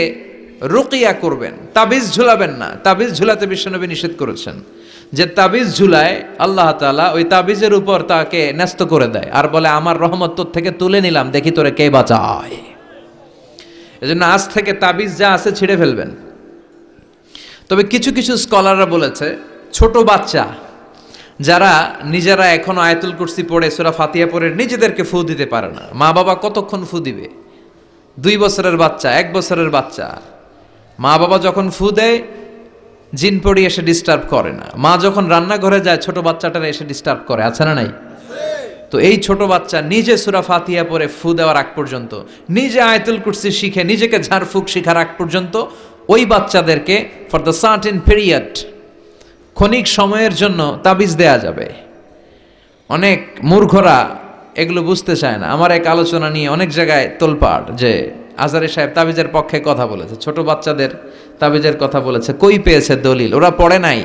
Speaker 2: রুকিয়া করবেন তাবিজ ঝুলাবেন না তাবিজ ঝুলাতে বিশ্বনবী নিষেধ করেছেন যে তাবিজ ঝুলায় আল্লাহ তাআলা ওই তাবিজের উপর তাকে ন্যস্ত করে দেয় আর বলে আমার রহমত তোর থেকে তুলে নিলাম দেখি তোরে কে বাঁচায় এজন্য আজ থেকে তাবিজ যা আছে ছিঁড়ে ফেলবেন তবে কিছু কিছু স্কলাররা বলেছে ছোট বাচ্চা যারা নিজেরা এখনো আয়াতুল কুরসি পড়ে সূরা ফাতিহা পড়ে নিজেদেরকে ফু দিতে পারে না মা বাবা কতক্ষণ ফু দিবে 2 বছরের বাচ্চা 1 বছরের বাচ্চা মা বাবা যখন ফু দেয় জিন পড়ি এসে ডিস্টার্ব করে না মা যখন রান্নাঘরে যায় ছোট বাচ্চাটারা এসে ডিস্টার্ব করে আছে না নাই তো এই ছোট বাচ্চা নিজে সূরা ফাতিহা পড়ে ফু দেওয়ার আগ পর্যন্ত নিজে আয়াতুল কুরসি শিখে নিজেকে ঝাড়ফুঁক শিখার আগ পর্যন্ত ওই বাচ্চাদেরকে ফর দ্য সার্টেন পিরিয়ড ক্ষণিক সময়ের জন্য তাবিজ দেয়া যাবে অনেক মূর্খরা এগুলো বুঝতে চায় না আমার এক আলোচনা নিয়ে অনেক জায়গায় তোলপাড় যে আজহারী সাহেব তাবিজের পক্ষে কথা বলেছে ছোট বাচ্চাদের তাবিজের কথা বলেছে কই পেয়েছে দলিল ওরা পড়ে নাই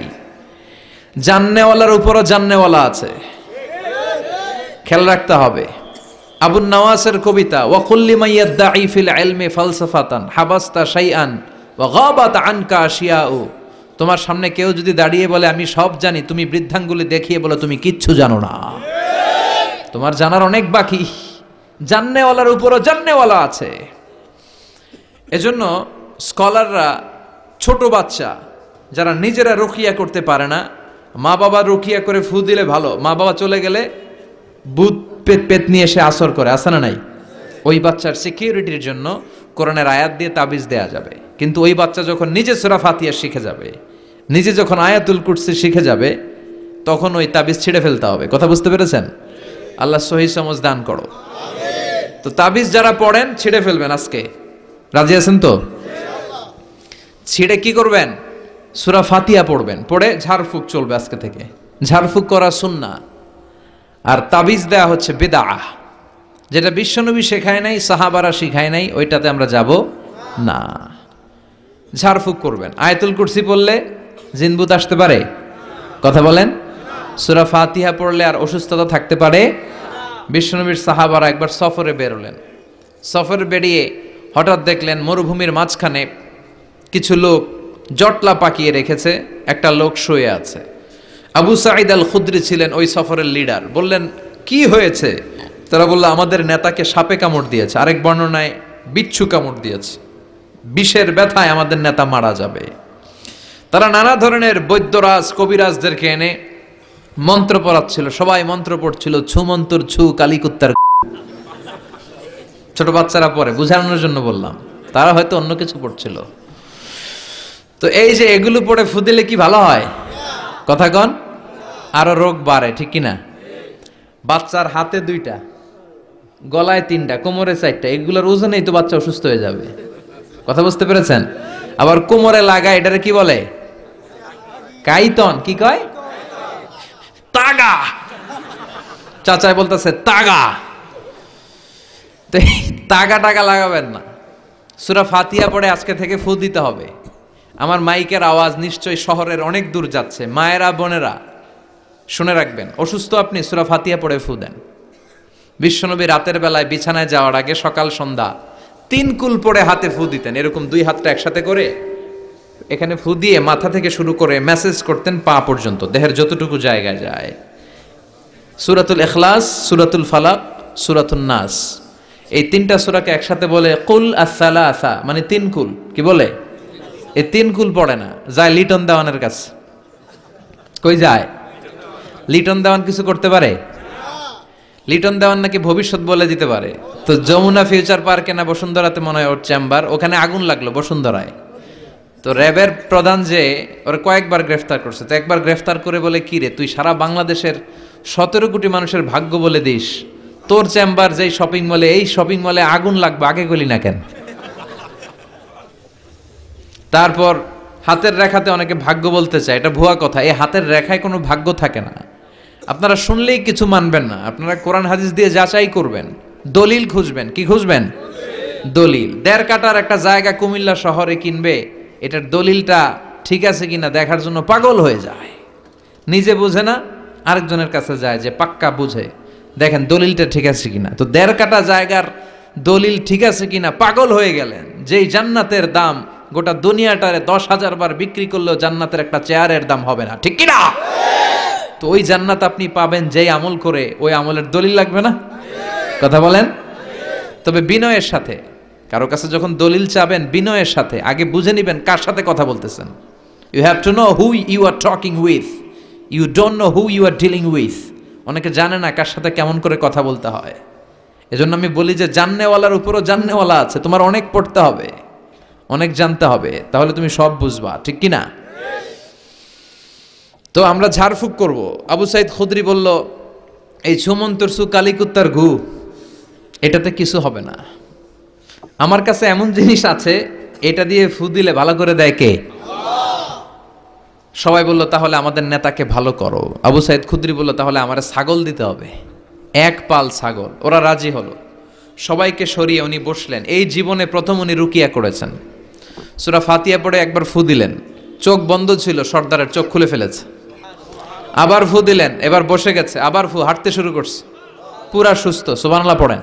Speaker 2: জান্নেওয়ালার উপরও জান্নেওয়ালা আছে খেয়াল রাখতে হবে আবু নওয়াসের কবিতা ওয়া কুল্লি মাইয়াদ্দাঈ ফিল ইলমি ফালসাফাতান হাবাস্তা শাইআন ওয়া গাবাত আনকা আশিয়াউ তোমার সামনে কেউ যদি দাঁড়িয়ে বলে আমি সব জানি তুমি বৃদ্ধাঙ্গুলি দেখিয়ে বলো তুমি কিচ্ছু জানো না তোমার জানার অনেক বাকি জান্নেওয়ালার উপরও জান্নেওয়ালা আছে এজন্য স্কলাররা ছোট বাচ্চা যারা নিজেরা রুকিয়া করতে পারে না মা বাবা রুকিয়া করে ফু দিলে ভালো মা বাবা চলে গেলে ভূত পেত নিয়ে এসে আসর করে আসে না নাই ওই বাচ্চার সিকিউরিটির জন্য কোরআনের আয়াত দিয়ে তাবিজ দেয়া যাবে কিন্তু ওই বাচ্চা যখন নিজে সূরা ফাতিহা শিখে যাবে নিজে যখন আয়াতুল কুরসি শিখে যাবে তখন ওই তাবিজ ছিঁড়ে ফেলতে হবে কথা বুঝতে পেরেছেন আল্লাহ সহি সমঝ দান করো। তো তাবিজ যারা পড়েন ছিঁড়ে ফেলবেন আজকে, রাজি আছেন তো? ছিঁড়ে কি করবেন? সূরা ফাতিহা পড়বেন, পড়ে ঝাড়ফুঁক চলবে আজকে থেকে। ঝাড়ফুঁক করা সুন্নাহ। আর তাবিজ দেয়া হচ্ছে বিদআহ, যেটা বিশ্বনবী শেখায় নাই, সাহাবারা শিখায় নাই, ওইটাতে আমরা যাব না। ঝাড়ফুঁক করবেন। আয়াতুল কুরসি পড়লে জিনবুত আসতে পারে? কথা বলেন। সূরা ফাতিহা পড়লে আর অসুস্থতা থাকতে পারে? বিশ্বনবীর সাহাবারা একবার সফরে বেরোলেন। সফরে বেরিয়ে হঠাৎ দেখলেন মরুভূমির মাঝখানে কিছু লোক জটলা পাকিয়ে রেখেছে, একটা লোক শুয়ে আছে। আবু সাঈদ আল খুদরি ছিলেন ওই সফরের লিডার। বললেন, কি হয়েছে? তারা বলল, আমাদের নেতাকে সাপে কামড় দিয়েছে, আরেক বর্ণনায় বিচ্ছু কামড় দিয়েছে, বিষের ব্যথায় আমাদের নেতা মারা যাবে। তারা নানা ধরনের বৈদ্যরাজ কবিরাজদেরকে এনে মন্ত্র পড়াচ্ছিল, সবাই মন্ত্র পড়ছিল, ছু মন্তর ছু কালিকুত্তার। ছোট বাচ্চারা পড়ে, বুঝানোর জন্য বললাম, তারা হয়তো অন্য কিছু পড়ছিল। তো এই যে এগুলো পড়ে ফু দিলে কি ভালো হয়? কথা কন, আরো রোগ বাড়ে, ঠিক কিনা? বাচ্চার হাতে 2টা, গলায় 3টা, কোমরে 4টা, এগুলোর ওজনেই তো বাচ্চা অসুস্থ হয়ে যাবে। কথা বুঝতে পেরেছেন? আবার কোমরে লাগায়, এটারে কি বলে? কাইতন। কি কয়? তাগা। চাচাই বলতেছে তাগা। তাগা টাগা লাগাবেন না। সূরা ফাতিহা পড়ে আজকে থেকে ফু দিতে হবে। আমার মাইকের আওয়াজ নিশ্চয়ই শহরের অনেক দূর যাচ্ছে, মায়েরা বোনেরা শুনে রাখবেন, অসুস্থ আপনি সূরা ফাতিহা পড়ে ফু দেন। বিশ্বনবী রাতের বেলায় বিছানায় যাওয়ার আগে সকাল সন্ধ্যা 3 কুল পড়ে হাতে ফু দিতেন, এরকম 2 হাতটা একসাথে করে এখানে ফু দিয়ে মাথা থেকে শুরু করে মেসেজ করতেন পা পর্যন্ত, দেহের যতটুকু জায়গায় যায়। সূরাতুল ইখলাস, সূরাতুল ফালাক, সূরাতুন নাস, এই 3টা সূরাকে একসাথে বলে কুল আস-সালাসা, মানে 3 কুল। কি বলে? এই 3 কুল পড়ে না, যায় লিটন দেওয়ানের কাছে। কই যায়? লিটন দেওয়ান কিছু করতে পারে? লিটন দেওয়ান নাকি ভবিষ্যৎ বলে দিতে পারে। তো যমুনা ফিউচার পার্কে না বসুন্ধরাতে মনে হয় ওর চেম্বার, ওখানে আগুন লাগলো বসুন্ধরায়। তো র্যাবের প্রধান যে ওরা কয়েকবার গ্রেফতার করছে, তো একবার গ্রেফতার করে বলে, কি রে তুই সারা বাংলাদেশের 17 কোটি মানুষের ভাগ্য বলে দিস, তোর চেম্বার যেই শপিং মলে, এই শপিং মলে আগুন লাগবে, আগে গলি না কেন? তারপর হাতের রেখাতে অনেকে ভাগ্য বলতে চায়, এটা ভুয়া কথা। এই হাতের রেখায় কোনো ভাগ্য থাকে না। আপনারা শুনলেই কিছু মানবেন না, আপনারা কোরআন হাদিস দিয়ে যাচাই করবেন, দলিল খুঁজবেন। কি খুঁজবেন? দলিল। 1.5 কাঠার একটা জায়গা কুমিল্লা শহরে কিনবে, এটার দলিলটা ঠিক আছে কিনা দেখার জন্য পাগল হয়ে যায়। নিজে বুঝে না, আরেকজনের কাছে যায় যে পাক্কা বুঝে, দেখেন দলিলটা ঠিক আছে কিনা। তো 1.5 কাঠা জায়গার দলিল ঠিক আছে কিনা পাগল হয়ে গেলেন। যেই জান্নাতের দাম গোটা দুনিয়াটারে 10,000 বার বিক্রি করলেও জান্নাতের একটা চেয়ারের দাম হবে না, ঠিক কিনা? তো ওই জান্নাত আপনি পাবেন যেই আমল করে, ওই আমলের দলিল লাগবে না? কথা বলেন। তবে বিনয়ের সাথে, কারো কাছে যখন দলিল চাবেন বিনয়ের সাথে আগে বুঝে নিবেন কার সাথে কথা বলতেছেন। You have to know who you are talking with, you don't know who you are dealing with. অনেকে জানে না কার সাথে কেমন করে কথা বলতে হয়। এজন্য আমি বলি যে জাননেওয়ালার উপরও জাননেওয়ালা আছে, তোমার অনেক পড়তে হবে, অনেক জানতে হবে, তাহলে তুমি সব বুঝবা, ঠিক কিনা? তো আমরা ঝাড়ফুঁক করব। আবু সাইদ খুদরি বলল, এই ছুমন্তর সু কালিকুত্তার ঘু, এটাতে কিছু হবে না। আমার কাছে এমন জিনিস আছে, এটা দিয়ে ফু দিলে ভালো করে দেয় কে? সবাই বলল, তাহলে আমাদের নেতাকে ভালো করো। আবু সাইদ খুদরি বলল, তাহলে আমার ছাগল দিতে হবে, 1 পাল ছাগল। ওরা রাজি হলো। সবাইকে সরিয়ে উনি বসলেন। এই জীবনে প্রথম উনি রুকিয়া করেছেন। সূরা ফাতিহা পড়ে একবার ফু দিলেন, চোখ বন্ধ ছিল, সর্দারের চোখ খুলে ফেলেছে। আবার ফু দিলেন, এবার বসে গেছে, আবার ফু, হাঁটতে শুরু করছে, পুরা সুস্থ। সুবহানাল্লাহ পড়েন।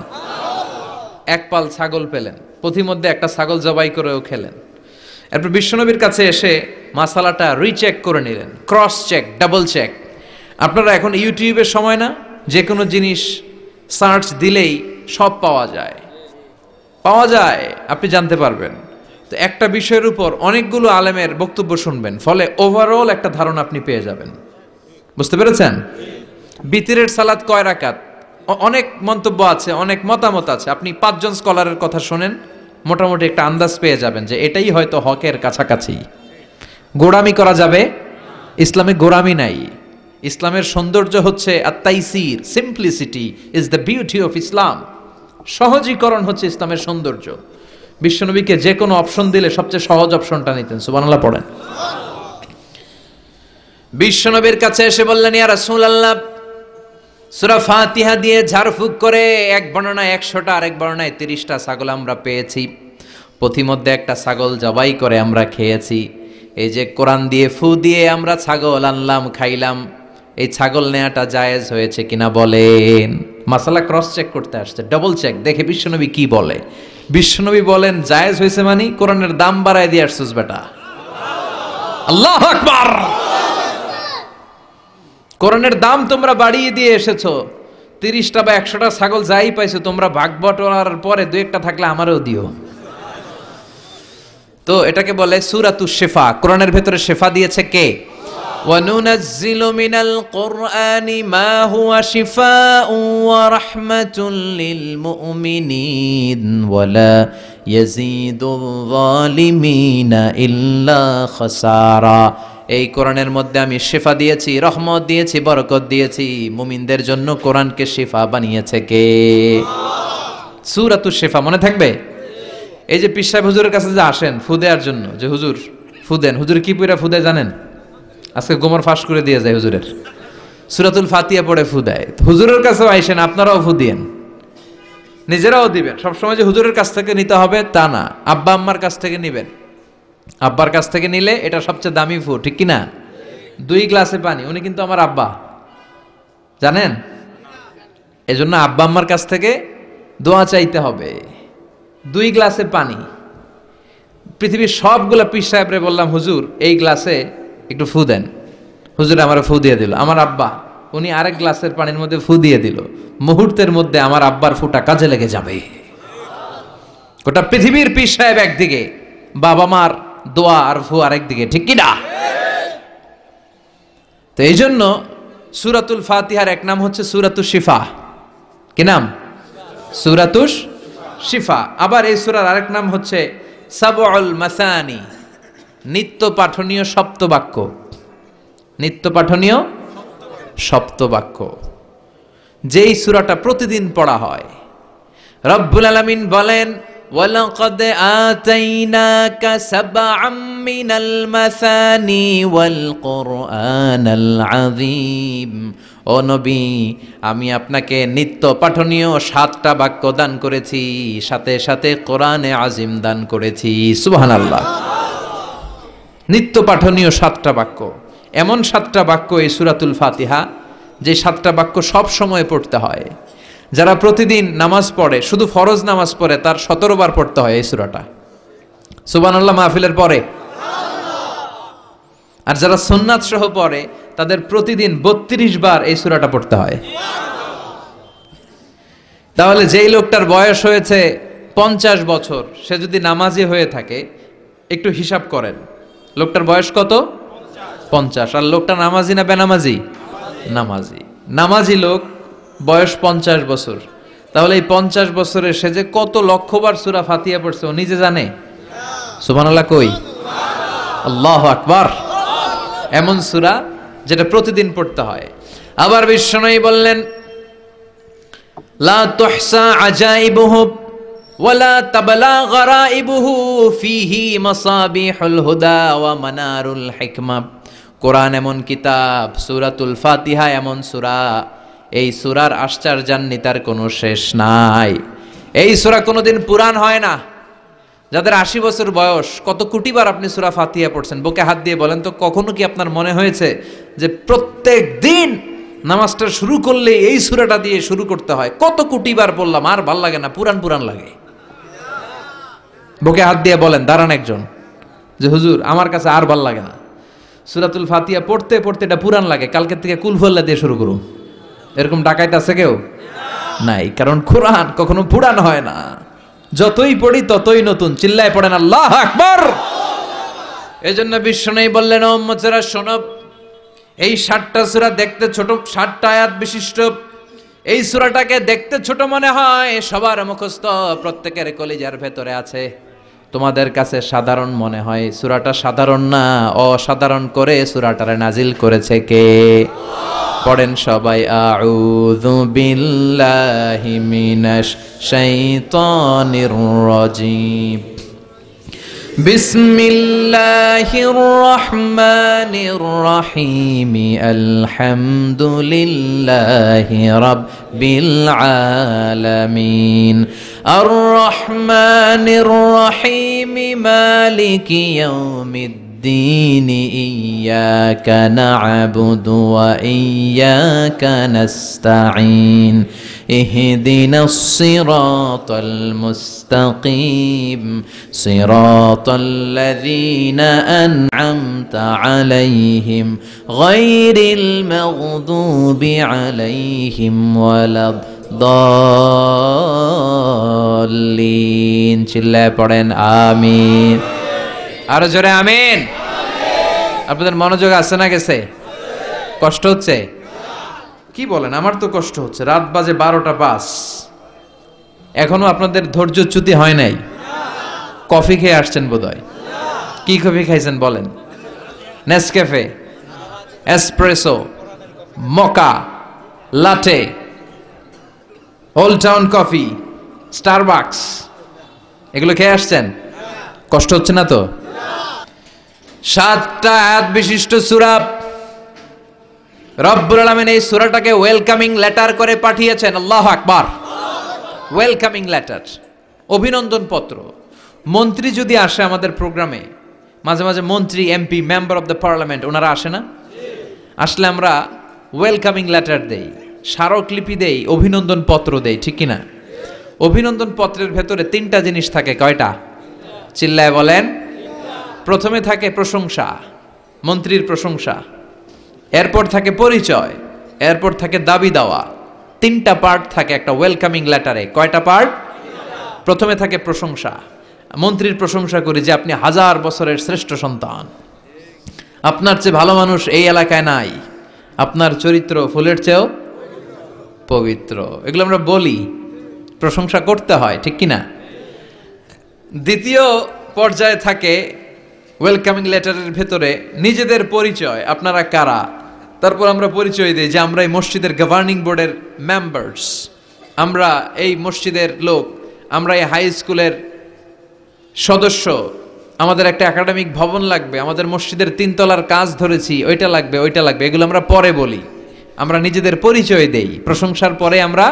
Speaker 2: 1 পাল ছাগল পেলেন, পথিমধ্যে একটা ছাগল জবাই করেও খেলেন। এরপর বিশ্বনবীর কাছে এসে মাসালাটা রিচেক করে নিলেন, ক্রস চেক, ডাবল চেক। আপনারা এখন ইউটিউবের সময় না, যে কোনো জিনিস সার্চ দিলেই সব পাওয়া যায়, আপনি জানতে পারবেন। তো একটা বিষয়ের উপর অনেকগুলো আলেমের বক্তব্য শুনবেন, ফলে ওভারঅল একটা ধারণা আপনি পেয়ে যাবেন। বুঝতে পেরেছেন? বিতিরের সালাত কয় রাকাত, অনেক মন্তব্য আছে, অনেক মতামত আছে। আপনি 5 জন স্কলারের কথা শোনেন, মোটামুটি একটা আন্দাজ পেয়ে যাবেন যে এটাই হয়তো হকের কাছাকাছি। গোড়ামি করা যাবে? ইসলামে গোড়ামি নাই। ইসলামের সৌন্দর্য হচ্ছে আত-তাইসির, simplicity is the beauty of Islam. সহজীকরণ হচ্ছে ইসলামের সৌন্দর্য। বিশ্বনবীকে যে কোনো অপশন দিলে সবচেয়ে সহজ অপশনটা নিতেন। সুবহানাল্লাহ পড়েন। বিশ্বনবীর কাছে এসে বললেন, ইয়া রাসূলুল্লাহ, সূরা ফাতিহা দিয়ে ঝাড়ফুঁক করে এক বর্ণনায় 100টা, আরেক বর্ণনায় 30টা ছাগল আমরা পেয়েছি। পথিমধ্যে একটা ছাগল জবাই করে আমরা খেয়েছি। এই যে কোরআন দিয়ে ফু দিয়ে আমরা ছাগল আনলাম, খাইলাম, এই ছাগল নেয়াটা জায়েজ হয়েছে কিনা বলেন। মাসালা ক্রস চেক করতে আসছে, ডাবল চেক, দেখে বিশ্বনবী কি বলে। বিশ্বনবী বলেন জায়েজ হয়েছে মানে কোরআনের দাম বাড়ায় দিয়ে আসছিস বেটা। আল্লাহু আকবার। কোরআনের দাম তোমরা বাড়িয়ে দিয়ে এসেছো। 30টা বা 100টা ছাগল যাই পাইছো তোমরা, ভাগ বটোয়ারার পরে 2-1টা থাকলে আমারও দিও। তো এটাকে বলে সূরাতুশ শিফা। কোরআনের ভেতরে শিফা দিয়েছে কে? وَنُنَزِّلُ مِنَ الْقُرْآنِ مَا هُوَ شِفَاءٌ وَرَحْمَةٌ لِّلْمُؤْمِنِينَ وَلَا يَزِيدُ الظَّالِمِينَ إِلَّا خَسَارًا। এই কোরআনের মধ্যে আমি শিফা দিয়েছি, রহমত দিয়েছি, বরকত দিয়েছি। মুমিনদের জন্য কোরআনকে শিফা বানিয়েছে কে? সূরাতুশ শিফা মনে থাকবে? এই যে পীর সাহেব হুজুরের কাছে যে আসেন ফু দেওয়ার জন্য, যে হুজুর ফু দেন, হুজুর কি পড়ে ফু দেয় জানেন? আজকে গোমর ফাঁস করে দিয়ে যায় হুজুরের। সূরাতুল ফাতিহা পড়ে ফু দেয়। হুজুরের কাছেও আইসেন, আপনারাও ফু দিয়েন, নিজেরাও দিবেন। সবসময় যে হুজুরের কাছ থেকে নিতে হবে তা না, আব্বা আম্মার কাছ থেকে নিবেন। আব্বার কাছ থেকে নিলে এটা সবচেয়ে দামি ফু, ঠিক কিনা? 2 গ্লাসে পানি, উনি কিন্তু আমার আব্বা, জানেন? এজন্য আব্বা আম্মার কাছ থেকে দোয়া চাইতে হবে। 2 গ্লাসে পানি। পৃথিবীর সবগুলা পীর সাহেবরে বললাম, হুজুর এই গ্লাসে একটু ফু দেন। হুজুর আমার ফু দিয়ে দিল। আমার আব্বা, উনি আরেক গ্লাসের পানির মধ্যে ফু দিয়ে দিল। মুহূর্তের মধ্যে আমার আব্বার ফুটা কাজে লেগে যাবে। গোটা পৃথিবীর পীর সাহেব একদিকে, বাবা মার দোয়া আর ফু আরেকদিকে, ঠিক কিনা? তো এই জন্য সূরাতুল ফাতিহার এক নাম হচ্ছে সূরাতুশ শিফা। কি নাম? সূরাতুশ শিফা। আবার এই সূরার আরেক নাম হচ্ছে সাবউল মাসানি, নিত্য পাঠনীয় সপ্তবাক্য। নিত্য পাঠনীয় সপ্তবাক্য, যেই সূরাটা প্রতিদিন পড়া হয়। রব্বুল আলামিন বলেন, ওয়ালাকাদ আতাইনাকা সাবআম মিনাল মাসানি ওয়াল কুরআনাল আযীম। ও নবী, আমি আপনাকে নিত্য পাঠনীয় 7টা বাক্য দান করেছি, সাথে সাথে কোরআনে আজিম দান করেছি। সুবহানাল্লাহ। নিত্য পাঠনীয় 7টা বাক্য, এমন 7টা বাক্য এই সূরাতুল ফাতিহা, যে 7টা বাক্য সব সময় পড়তে হয়। যারা প্রতিদিন নামাজ পড়ে, শুধু ফরজ নামাজ পড়ে, তার 17 বার পড়তে হয় এই সূরাটা। সুবহানাল্লাহ মাহফিলের পরে। আর যারা সুন্নাত সহ পড়ে, তাদের প্রতিদিন 32 বার এই সূরাটা পড়তে হয়। তাহলে যেই লোকটার বয়স হয়েছে 50 বছর, সে যদি নামাজি হয়ে থাকে, একটু হিসাব করেন, লোকটার বয়স কত? 50। আর লোকটা নামাজি না বেনামাজি? নামাজি। নামাজি লোক, বয়স 50 বছর। তাহলে এই 50 বছরে সে যে কত লক্ষবার সূরা ফাতিহা পড়ছে ও নিজে জানে? সুবহানাল্লাহ কই? আল্লাহু আকবার। এমন সূরা যেটা প্রতিদিন পড়তে হয়। আবার বিশ্বনবী বললেন, লা তুহসা আজাইবুহু ওয়ালা তাবলা গরাইবুহু ফিহি মাসাবিহুল হুদা ওয়া মানারুল হিকমা। কোরআন এমন কিতাব, সূরাতুল ফাতিহা এমন সূরা, এই সূরার আশ্চর্যান্বিতার কোনো শেষ নাই। এই সূরা কোনোদিন পুরান হয় না। যাদের 80 বছর বয়স, কত কোটিবার আপনি সূরা ফাতিহা পড়ছেন? বুকে হাত দিয়ে বলেন তো, কখনো কি আপনার মনে হয়েছে যে প্রত্যেক দিন নামাজটা শুরু করলে এই সূরাটা দিয়ে শুরু করতে হয়? কত কোটিবার পড়লাম, আর ভাল লাগে না, পুরান পুরান লাগে। বুকে হাত দিয়ে বলেন, দাঁড়ান একজন, যে হুজুর আমার কাছে আর ভাল লাগে না, সূরাতুল ফাতিহা পড়তে পড়তে এটা পুরান লাগে, কালকে থেকে কুল হুয়াল্লাহ দিয়ে শুরু করুন। এরকম ডাকাইতে আছে কেউ? নাই। কারণ কোরআন কখনো পুরান হয় না, যতই পড়ি ততই নতুন। চিল্লায় পড়েন আল্লাহু আকবার। এজন্য বিশ্বনবী বললেন, ও উম্মতেরা শোনো, এই 7টা সূরা দেখতে ছোট, 7টা আয়াত বিশিষ্ট। এই সূরাটাকে দেখতে ছোট মনে হয়, সবার মুখস্থ, প্রত্যেকের কলিজার ভেতরে আছে। তোমাদের কাছে সাধারণ মনে হয়, সূরাটা সাধারণ না, অসাধারণ করে সূরাটারে নাজিল করেছে কে? পড়েন সবাই আউযু বিল্লাহি মিনাশ শাইতানির রাজিম বিসমিল্লাহির রহমানির রহিম আলহামদুলিল্লাহি রাব্বিল আলামিন আর রহমানির রহিম মালিকি ইয়াউমিদ্দিন ইয়্যাকা না'বুদু ওয়া ইয়্যাকা নাস্তাঈন اهدنا الصراط المستقيم صراط الذين أنعمت عليهم غير المغضوب عليهم ولا الضالين চিল্লায় পড়েন আমিন আরো জোরে আমিন আপনাদের মনোযোগ আছে না গেছে কষ্ট হচ্ছে কি বলেন আমার তো কষ্ট হচ্ছে রাত বাজে 12টা 5 এখনো আপনাদের ধৈর্যচ্যুতি হয় নাই কফি খেয়ে আসছেন বোধহয় কি কফি খাইছেন বলেন নেসক্যাফে এসপ্রেসো মোকা লাটে ওল্ড টাউন কফি স্টারবাকস এগুলো খেয়ে আসছেন কষ্ট হচ্ছে না তো 7টা আয়াত বিশিষ্ট সূরা রব্বুল আলামিন এই সূরাটাকে ওয়েলকামিং লেটার করে পাঠিয়েছেন আল্লাহু আকবার ওয়েলকামিং লেটার অভিনন্দন পত্র মন্ত্রী যদি আসে আমাদের প্রোগ্রামে মাঝে মাঝে মন্ত্রী MP member of the parliament ওনারা আসে না আসলে আমরা ওয়েলকামিং লেটার দেই স্মারকলিপি দেই অভিনন্দন পত্র দেই ঠিক কি না অভিনন্দন পত্রের ভেতরে 3টা জিনিস থাকে কয়টা চিল্লায় বলেন প্রথমে থাকে প্রশংসা মন্ত্রীর প্রশংসা এরপর থাকে পরিচয় এরপর থাকে দাবি দেওয়া 3টা পার্ট থাকে একটা ওয়েলকামিং লেটারে কয়টা পার্ট প্রথমে থাকে প্রশংসা মন্ত্রীর প্রশংসা করি যে আপনি 1000 বছরের শ্রেষ্ঠ সন্তান আপনার চেয়ে ভালো মানুষ এই এলাকায় নাই আপনার চরিত্র ফুলের চেয়েও পবিত্র এগুলো আমরা বলি প্রশংসা করতে হয় ঠিক কি না দ্বিতীয় পর্যায়ে থাকে ওয়েলকামিং লেটারের ভেতরে নিজেদের পরিচয় আপনারা কারা তারপর আমরা পরিচয় দিই যে আমরা এই মসজিদের গভর্নিং বোর্ডের মেম্বার্স আমরা এই মসজিদের লোক আমরা এই হাই স্কুলের সদস্য আমাদের একটা একাডেমিক ভবন লাগবে আমাদের মসজিদের 3 তলার কাজ ধরেছি ওইটা লাগবে এগুলো আমরা পরে বলি আমরা নিজেদের পরিচয় দেই প্রশংসার পরে আমরা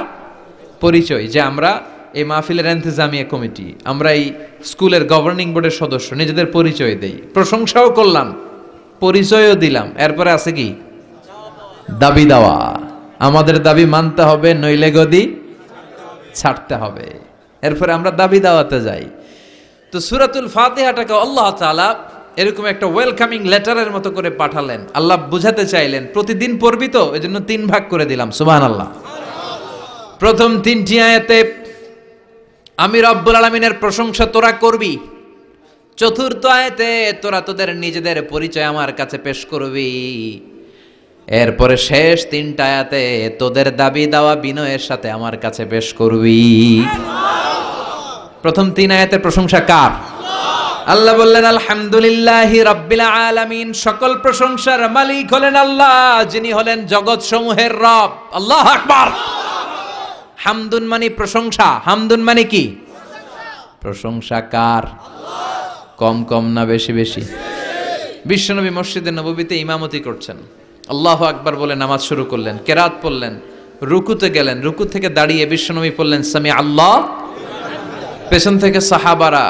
Speaker 2: পরিচয় যে আমরা এই মাহফিলের ইন্তেজামিয়া কমিটি আমরা এই স্কুলের গভর্নিং বোর্ডের সদস্য নিজেদের পরিচয় দেই প্রশংসাও করলাম পরিচয়ও দিলাম এরপরে আছে কি দাবি দেওয়া আমাদের দাবি মানতে হবে নইলে গদি ছাড়তে হবে এরপরে আমরা দাবি দেওয়াতে যাই তো সূরাতুল ফাতিহাটাকে আল্লাহ তাআলা এরকম একটা ওয়েলকামিং লেটারের মতো করে পাঠালেন আল্লাহ বুঝাতে চাইলেন প্রতিদিন পড়বি তো এজন্য 3 ভাগ করে দিলাম সুবহানাল্লাহ প্রথম 3টি আয়াতে আমি রব্বুল আলামিনের প্রশংসা তোরা করবি চতুর্থ আয়াতে তোরা তোদের নিজেদের পরিচয় আমার কাছে পেশ করবি এরপরে শেষ 3টা আয়াতে তোদের দাবি দাওয়া বিনয়ের সাথে আমার কাছে পেশ করবি প্রথম 3 আয়াতের প্রশংসা কার আল্লাহ বললেন আলহামদুলিল্লাহি রাব্বিল আলামিন সকল প্রশংসার মালিক হলেন আল্লাহ যিনি হলেন জগৎ সমূহের রব আল্লাহু আকবার হামদুন মানে প্রশংসা হামদুন মানে কি প্রশংসা কার কম কম না বেশি বেশি বিশ্বনবী মসজিদে নববীতে ইমামতি করছেন আল্লাহু আকবার বলে নামাজ শুরু করলেন কেরাত পড়লেন রুকুতে গেলেন রুকু থেকে দাঁড়িয়ে বিশ্বনবী পড়লেন সামি আল্লাহ পেছন থেকে সাহাবারা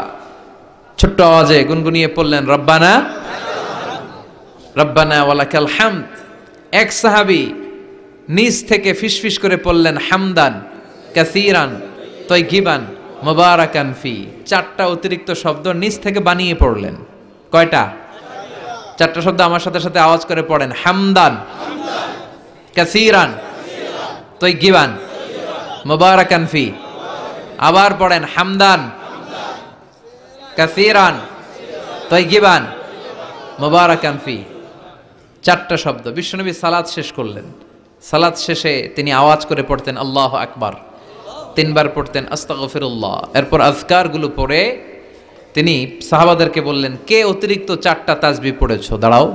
Speaker 2: ছোট্ট আওয়াজে গুনগুনিয়ে পড়লেন রব্বানা রব্বানা ওয়ালাকাল হামদ এক সাহাবী নিজ থেকে ফিসফিস করে পড়লেন হামদান কাসীরান তাইয়িবান মুবারাকান ফি 4টা অতিরিক্ত শব্দ নিজ থেকে বানিয়ে পড়লেন কয়টা 4টা শব্দ আমার সাথে সাথে আওয়াজ করে পড়েন হামদান কাসীরান তাইয়িবান মুবারাকান ফি আবার পড়েন হামদান কাসীরান তাইয়িবান মুবারাকান ফি 4টা শব্দ বিশ্বনবী সালাত শেষ করলেন সালাত শেষে তিনি আওয়াজ করে পড়তেন আল্লাহু আকবার 3 বার পড়তেন আস্তাগফিরুল্লাহ এরপর আজকার গুলো পড়ে তিনি সাহাবাদেরকে বললেন কে অতিরিক্ত 4টা তাসবিহ পড়েছো দাঁড়াও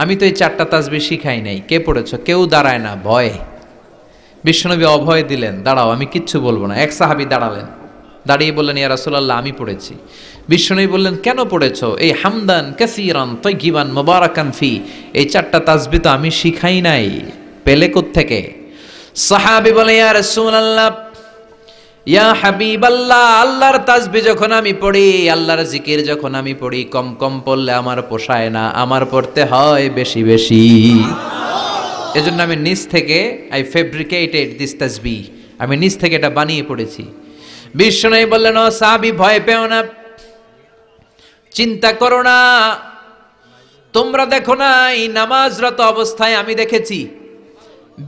Speaker 2: আমি তো এই 4টা তাসবিহ শিখাই নাই, কে পড়েছো? কেউ দাঁড়ায় না, ভয়। বিশ্বনবী অভয় দিলেন, দাঁড়াও, আমি কিচ্ছু বলবো না। এক সাহাবী দাঁড়ালেন, দাঁড়িয়ে বললেন, ইয়া রাসূলুল্লাহ, আমি পড়েছি। বিশ্বনবী বললেন, কেন পড়েছো? এই হামদান কাসীরান তাইয়িবান মুবারাকান ফি, এই 4টা তাসবিহ তো আমি শিখাই নাই, পেলে কোত্থেকে? সাহাবী বলে, ইয়া রাসূলুল্লাহ, ইয়া হাবিবাল্লাহ, আল্লাহর তাসবিহ যখন আমি পড়ি, আল্লাহর জিকির যখন আমি পড়ি, কম কম পড়লে আমার পোষায় না, আমার পড়তে হয় বেশি বেশি। এজন্য আমি নিজ থেকে আই ফেব্রিকেটেড দিস তাসবিহ, আমি নিজ থেকে এটা বানিয়ে পড়েছি। বিশ্বনবী বললেন, ও সাহাবী, ভয় পেও না, চিন্তা করো না। তোমরা দেখো না, এই নামাজরত অবস্থায় আমি দেখেছি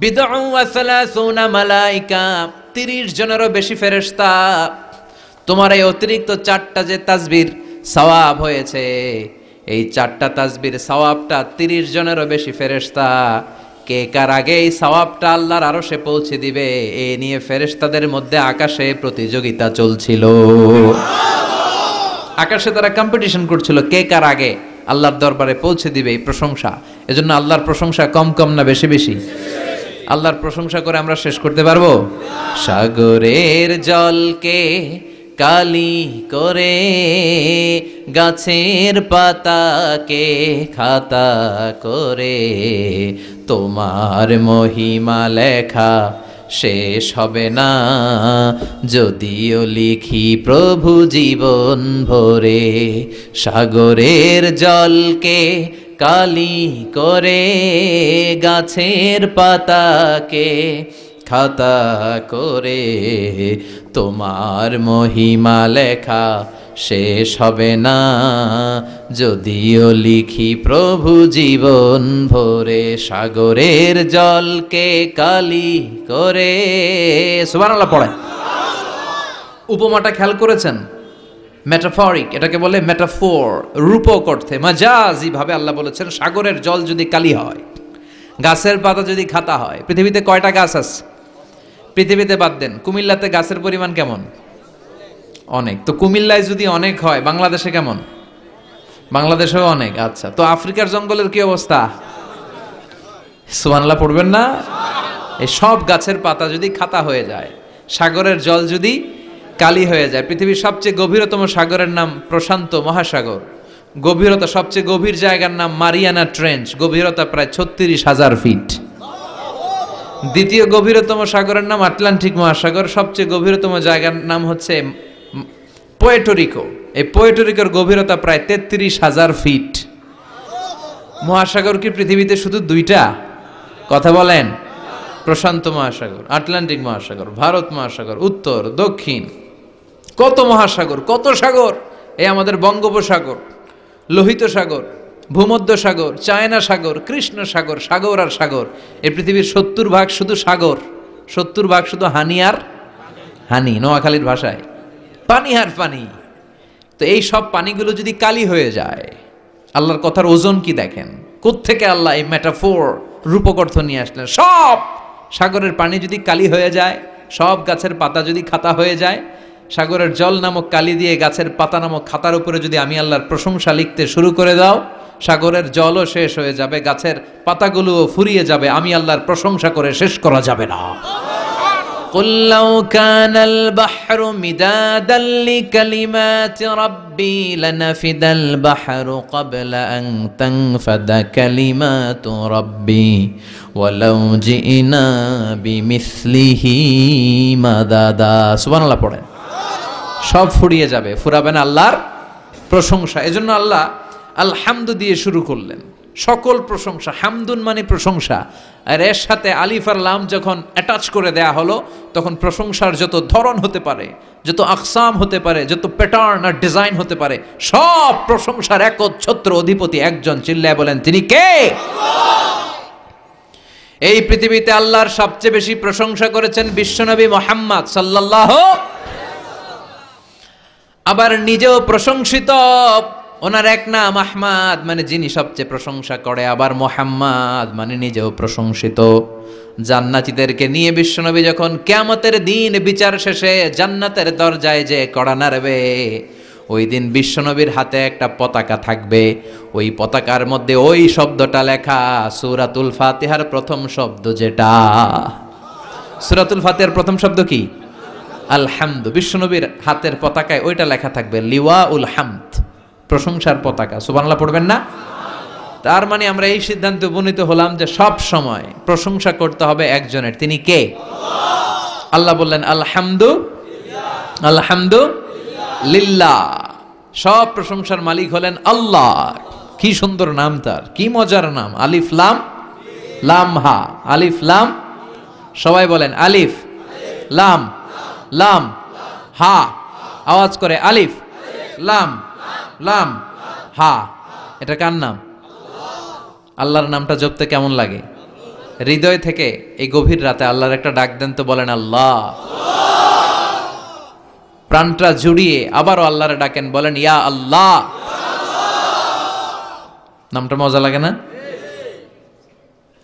Speaker 2: বিদউ ওয়া সালাসুনা মালাইকা, 30 জনেরও বেশি ফেরেশতা। তোমার এই অতিরিক্ত 4টা যে তাসবির সওয়াব হয়েছে, এই 4টা তাসবির সওয়াবটা 30 জনেরও বেশি ফেরেশতা কে কার আগে এই সওয়াবটা আল্লাহর আরশে পৌঁছে দিবে, এ নিয়ে ফেরেশতাদের মধ্যে আকাশে প্রতিযোগিতা চলছিল। আকাশে তারা কম্পিটিশন করছিল, কে কার আগে আল্লাহর দরবারে পৌঁছে দিবে এই প্রশংসা। এজন্য আল্লাহর প্রশংসা কম কম না বেশি বেশি? আল্লাহর প্রশংসা করে আমরা শেষ করতে পারবো? সাগরের জলকে কালি করে, গাছের পাতাকে খাতা করে, তোমার মহিমা লেখা শেষ হবে না, যদিও লিখি প্রভু জীবন ভরে। সাগরের জলকে কালি করে, গাছের পাতাকে খাতা করে, তোমার মহিমা লেখা শেষ হবে না, যদিও লিখি প্রভু জীবন ভরে। সাগরের জলকে কালি করে, সুবহানাল্লাহ পড়ে। উপমাটা খেয়াল করেছেন? মেটাফরিক, এটাকে বলে মেটাফোর, রূপক অর্থে, মাজাজি ভাবে আল্লাহ বলেছেন, সাগরের জল যদি কালি হয়, গাছের পাতা যদি খাতা হয়। পৃথিবীতে কয়টা গাছ আছে? পৃথিবীতে বাদ দেন, কুমিল্লাতে গাছের পরিমাণ কেমন? অনেক। তো কুমিল্লায় যদি অনেক হয়, বাংলাদেশে কেমন? বাংলাদেশেও অনেক। আচ্ছা, তো আফ্রিকার জঙ্গলের কি অবস্থা? সুবহানাল্লাহ পড়বেন না? এই সব গাছের পাতা যদি খাতা হয়ে যায়, সাগরের জল যদি কালি হয়ে যায়। পৃথিবীর সবচেয়ে গভীরতম সাগরের নাম প্রশান্ত মহাসাগর, গভীরতা সবচেয়ে গভীর জায়গার নাম মারিয়ানা ট্রেঞ্চ, গভীরতা প্রায় 36,000 ফিট। দ্বিতীয় গভীরতম সাগরের নাম আটলান্টিক মহাসাগর, সবচেয়ে গভীরতম জায়গার নাম হচ্ছে পোয়েটোরিকো, এই পোয়েটোরিকোর গভীরতা প্রায় 33,000 ফিট। মহাসাগর কি পৃথিবীতে শুধু 2টা? কথা বলেন। প্রশান্ত মহাসাগর, আটলান্টিক মহাসাগর, ভারত মহাসাগর, উত্তর দক্ষিণ, কত মহাসাগর, কত সাগর। এই আমাদের বঙ্গোপসাগর, লোহিত সাগর, ভূমধ্য সাগর, চায়না সাগর, কৃষ্ণ সাগর, সাগর আর সাগর। এই পৃথিবীর 70% শুধু সাগর, 70% শুধু হানি আর হানি, নোয়াখালীর ভাষায় পানি আর পানি। তো এই সব পানিগুলো যদি কালি হয়ে যায়, আল্লাহর কথার ওজন কি দেখেন? কোত্থেকে আল্লাহ এই মেটাফোর, রূপক অর্থ নিয়ে আসলেন? সব সাগরের পানি যদি কালি হয়ে যায়, সব গাছের পাতা যদি খাতা হয়ে যায়, সাগরের জল নামক কালি দিয়ে গাছের পাতা নামক খাতার উপরে যদি আমি আল্লাহর প্রশংসা লিখতে শুরু করে দাও, সাগরের জলও শেষ হয়ে যাবে, গাছের পাতাগুলোও ফুরিয়ে যাবে, আমি আল্লাহর প্রশংসা করে শেষ করা যাবে না। قُلْ لَوْ كَانَ الْبَحْرُ مِدَادًا لِكَلِمَاتِ رَبِّي لَنَفِدَ الْبَحْرُ قَبْلَ أَن تَنفَدَ كَلِمَاتُ رَبِّي وَلَوْ جِئْنَا بِمِثْلِهِ مَدَدًا। সুবহানাল্লাহ পড়েন। সব ফুরিয়ে যাবে, ফুরাবে না আল্লাহর প্রশংসা। এজন্য আল্লাহ আলহামদু দিয়ে শুরু করলেন। সকল প্রশংসা, হামদুন মানে প্রশংসা, আর এর সাথে আলিফ আর লাম যখন অ্যাটাচ করে দেয়া হলো, তখন প্রশংসার যত ধরন হতে পারে, যত আকসাম হতে পারে, যত প্যাটার্ন আর ডিজাইন হতে পারে, সব প্রশংসার একচ্ছত্র অধিপতি একজন। চিল্লায় বলেন, তিনি কে? এই পৃথিবীতে আল্লাহর সবচেয়ে বেশি প্রশংসা করেছেন বিশ্বনবী মুহাম্মদ সাল্লাল্লাহু, আবার নিজেও প্রশংসিত। ওনার এক নাম আহমদ, মানে যিনি সবচেয়ে প্রশংসা করে, আবার মুহাম্মদ মানে নিজেও প্রশংসিত। জান্নাতীদেরকে নিয়ে বিশ্বনবী যখন কিয়ামতের দিন বিচার শেষে জান্নাতের দরজায় যে কড়া নাড়বে, ওই দিন বিশ্বনবীর হাতে একটা পতাকা থাকবে, ওই পতাকার মধ্যে ওই শব্দটা লেখা, সূরাতুল ফাতিহার প্রথম শব্দ যেটা। সূরাতুল ফাতিহার প্রথম শব্দ কি? আলহামদু। বিশ্বনবীর হাতের পতাকায় ওইটা লেখা থাকবে, লিওয়াউল হামদ, প্রশংসার পতাকা। সুবহানাল্লাহ পড়বেন না? তার মানে আমরা এই সিদ্ধান্তে উপনীত হলাম যে সব সময় প্রশংসা করতে হবে একজনের। তিনি কে? আল্লাহ বললেন আলহামদু আলহামদু লিল্লাহ, সব প্রশংসার মালিক হলেন আল্লাহ। কি সুন্দর নাম তার, কি মজার নাম, আলিফ লাম লাম হা, আলিফ লাম। সবাই বলেন আলিফ লাম লাম হা, আওয়াজ করে আলিফ লাম লাম হা। এটা কার নাম? আল্লাহর নামটা জপতে কেমন লাগে? হৃদয় থেকে এই গভীর রাতে আল্লাহর একটা ডাক দেন তো, বলেন আল্লাহ। প্রাণটা জুড়িয়ে আবারও আল্লাহর ডাকেন, বলেন ইয়া আল্লাহ। নামটা মজা লাগে না?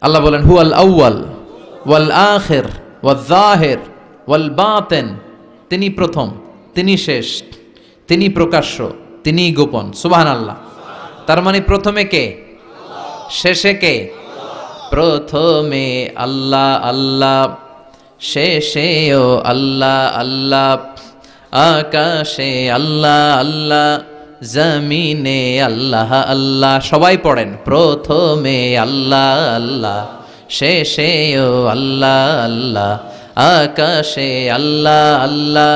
Speaker 2: আল্লাহ বলেন হুয়াল আউয়াল ওয়াল আখির ওয়াল যাহির ওয়াল বাতিন, তিনি প্রথম, তিনি শেষ, তিনি প্রকাশ্য, তিনি গোপন। সুবহানাল্লাহ। তার মানে প্রথমে কে, শেষে কে? প্রথমে আল্লাহ আল্লাহ, শেষেও আল্লাহ আল্লাহ, আকাশে আল্লাহ আল্লাহ, জমিনে আল্লাহ আল্লাহ। সবাই পড়েন, প্রথমে আল্লাহ আল্লাহ, শেষেও আল্লাহ আল্লাহ, আকাশে আল্লাহ আল্লাহ,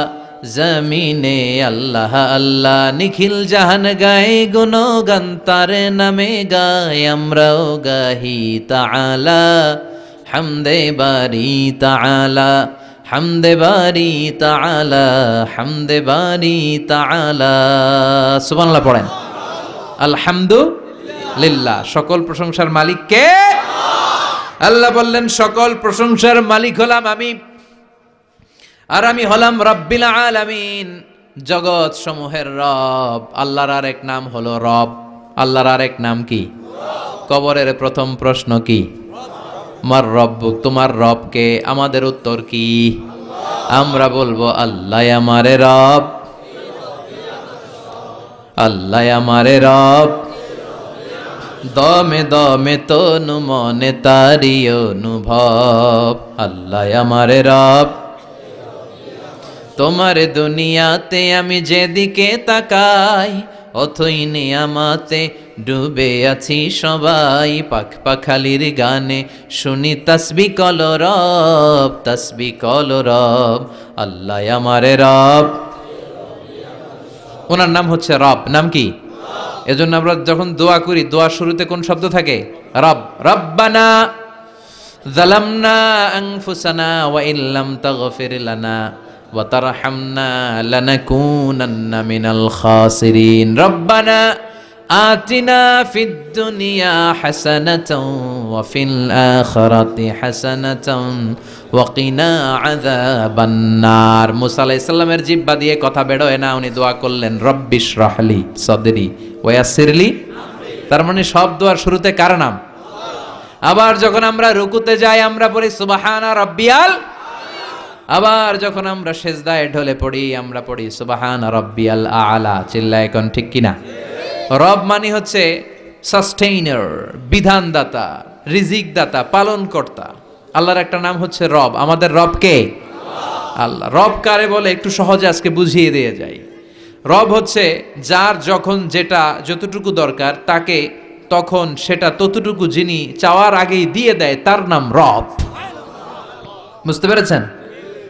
Speaker 2: জমিনে আল্লাহ আল্লাহ। নিখিল জাহান গায়ে গুণগান তার নামে গায়, আমরাও গাহি তাআলা হামদে বারি তাআলা, হামদে বারি তাআলা, হামদে বারি তাআলা। সুবহানাল্লাহ পড়েন। আলহামদুলিল্লাহ, সকল প্রশংসার মালিক কে? আল্লাহ বললেন সকল প্রশংসার মালিক হলাম আমি, আর আমি হলাম রব্বিল আলামিন, জগৎ সমূহের রব। আল্লাহর আরেক নাম হলো রব। আল্লাহর আরেক নাম কি? কবরের প্রথম প্রশ্ন কি? মার রব্বুক, তোমার রব কে? আমাদের উত্তর কি? আমরা বলবো আল্লাহ আমারে রব, আল্লাহ আমারে রব, দমে দমে তনু মনে তারি অনুভব। আল্লাহ আমারে রব, তোমার দুনিয়াতে আমি যেদিকে তাকাই, অথই নিয়ামতে ডুবে আছি সবাই। পাখ পাখালির গানে শুনি তাসবিহ কল রব, তাসবিহ কল রব। আল্লাহ আমারে রব, ওনার নাম হচ্ছে রব। নাম কি? এজন্য আমরা যখন দোয়া করি, দোয়ার শুরুতে কোন শব্দ থাকে? রব। রব্বানা যালামনা আনফুসানা ওয়া ইল্লাম তাগফির লানা ওয়া তারহামনা লানাকুনান্না মিনাল খাসিরিন। রব্বানা আতিনা ফিদ দুনিয়া হাসানাতাও ওয়া ফিল আখিরাতি হাসানাতাও ওয়া কিনা আযাবান নার। মুসা আলাইহিস সালামের জিহ্বা দিয়ে কথা বের হয় না, উনি দোয়া করলেন রব্বিশরাহলি সাদরি ওয়া ইয়াসসিরলি। তার মানে সব দোয়ার শুরুতে কার নাম? আবার যখন আমরা রুকুতে যাই আমরা পড়ি সুবহানা রাব্বিয়াল, আবার যখন আমরা সেজদায় ঢলে পড়ি আমরা পড়ি সুবহানা রাব্বিয়াল আলা। চিল্লায় কোন ঠিক কিনা? রব মানে হচ্ছে সাস্টেইনার, বিধানদাতা, রিজিক দাতা, পালন কর্তা। আল্লাহর একটা নাম হচ্ছে রব। আমাদের রব কে? আল্লাহ। রব কারে বলে একটু সহজে আজকে বুঝিয়ে দিয়ে যাই। রব হচ্ছে যার যখন যেটা যতটুকু দরকার তাকে তখন সেটা ততটুকু যিনি চাওয়ার আগেই দিয়ে দেয়, তার নাম রব। বুঝতে পেরেছেন?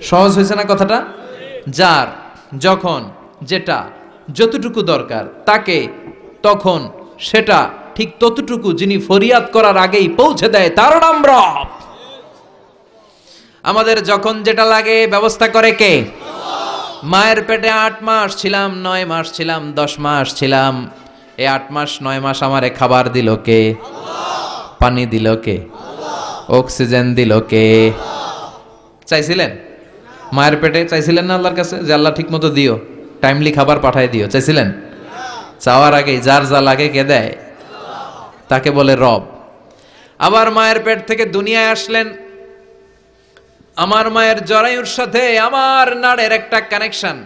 Speaker 2: সহজ হয়েছে না কথাটা? যার যখন যেটা যতটুকু দরকার তাকে তখন সেটা ঠিক ততটুকু যিনি ফরিয়াদ করার আগেই পৌঁছে দেয়, তার নাম রব। আমাদের যখন যেটা লাগে ব্যবস্থা করে কে? মায়ের পেটে 8 মাস ছিলাম, 9 মাস ছিলাম, 10 মাস ছিলাম, এই 8 মাস 9 মাস আমারে খাবার দিল কে? পানি দিল কে? অক্সিজেন দিল কে? চাইছিলেন? মায়ের পেটে চাইছিলেন না আল্লাহর কাছে যে আল্লাহ ঠিক মতো দিও, টাইমলি খাবার পাঠায় দিও? চাইছিলেন? চাওয়ার আগে যার যা লাগে কে দেয়? তাকে বলে রব। আবার মায়ের পেট থেকে দুনিয়ায় আসলেন, আমার মায়ের জরায়ুর সাথে আমার নাড়ের একটা কানেকশন,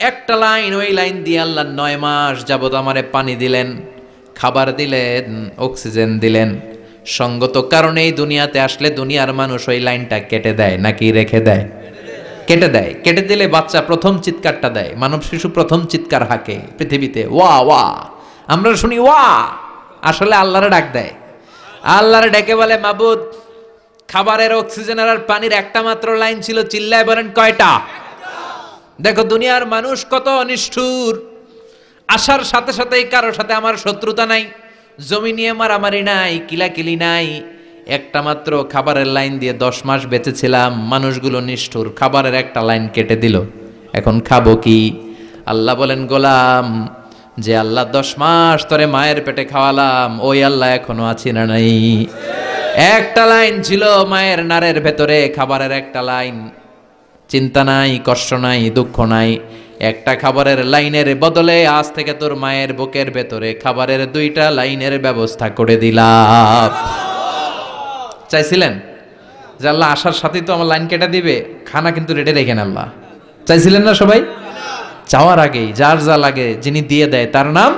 Speaker 2: একটা লাইন, ওই লাইন দিয়ে আল্লাহ 9 মাস যাবত আমারে পানি দিলেন, খাবার দিলেন, অক্সিজেন দিলেন। সঙ্গত কারণেই দুনিয়াতে আসলে দুনিয়ার মানুষ ওই লাইনটা কেটে দেয় নাকি রেখে দেয়? কেটে দেয়। কেটে দিলে বাচ্চা প্রথম চিৎকারটা দেয়, মানব শিশু প্রথম চিৎকার হাঁকে পৃথিবীতে, ওয়া ওয়া। আমরা শুনি ওয়া, আসলে আল্লাহরে ডাক দেয়। আল্লাহরে ডেকে বলে, মাবুদ, খাবারের, অক্সিজেনের আর পানির একটা মাত্র লাইন ছিল, চিল্লায় বলেন কয়টা? দেখো দুনিয়ার মানুষ কত নিষ্ঠুর। আসার সাথে সাথেই কারোর সাথে আমার শত্রুতা নাই, জমি নিয়ে মারামারি নাই, কিলাকিলি নাই। একটা মাত্র খাবারের লাইন দিয়ে 10 মাস বেঁচেছিলাম। মানুষগুলো নিষ্ঠুর, খাবারের একটা লাইন কেটে দিল, এখন খাবো কি? আল্লাহ বলেন, গোলাম, যে আল্লাহ 10 মাস তোরে মায়ের পেটে খাওয়ালাম, ওই আল্লাহ এখনো আছি না নাই? একটা লাইন ছিল মায়ের নারের ভেতরে, খাবারের একটা লাইন। চিন্তা নাই, কষ্ট নাই, দুঃখ নাই। একটা খাবারের লাইনের বদলে আজ থেকে তোর মায়ের বুকের ভেতরে খাবারের 2টা লাইনের ব্যবস্থা করে দিলাম। চাইছিলেন যে আল্লাহ আসার সাথেই তো আমার লাইন কেটে দিবে, খানা কিন্তু রেডি রেখেন আল্লাহ। চাইছিলেন না সবাই? চাওয়ার আগেই যার যা লাগে যিনি দিয়ে দেয় তার নাম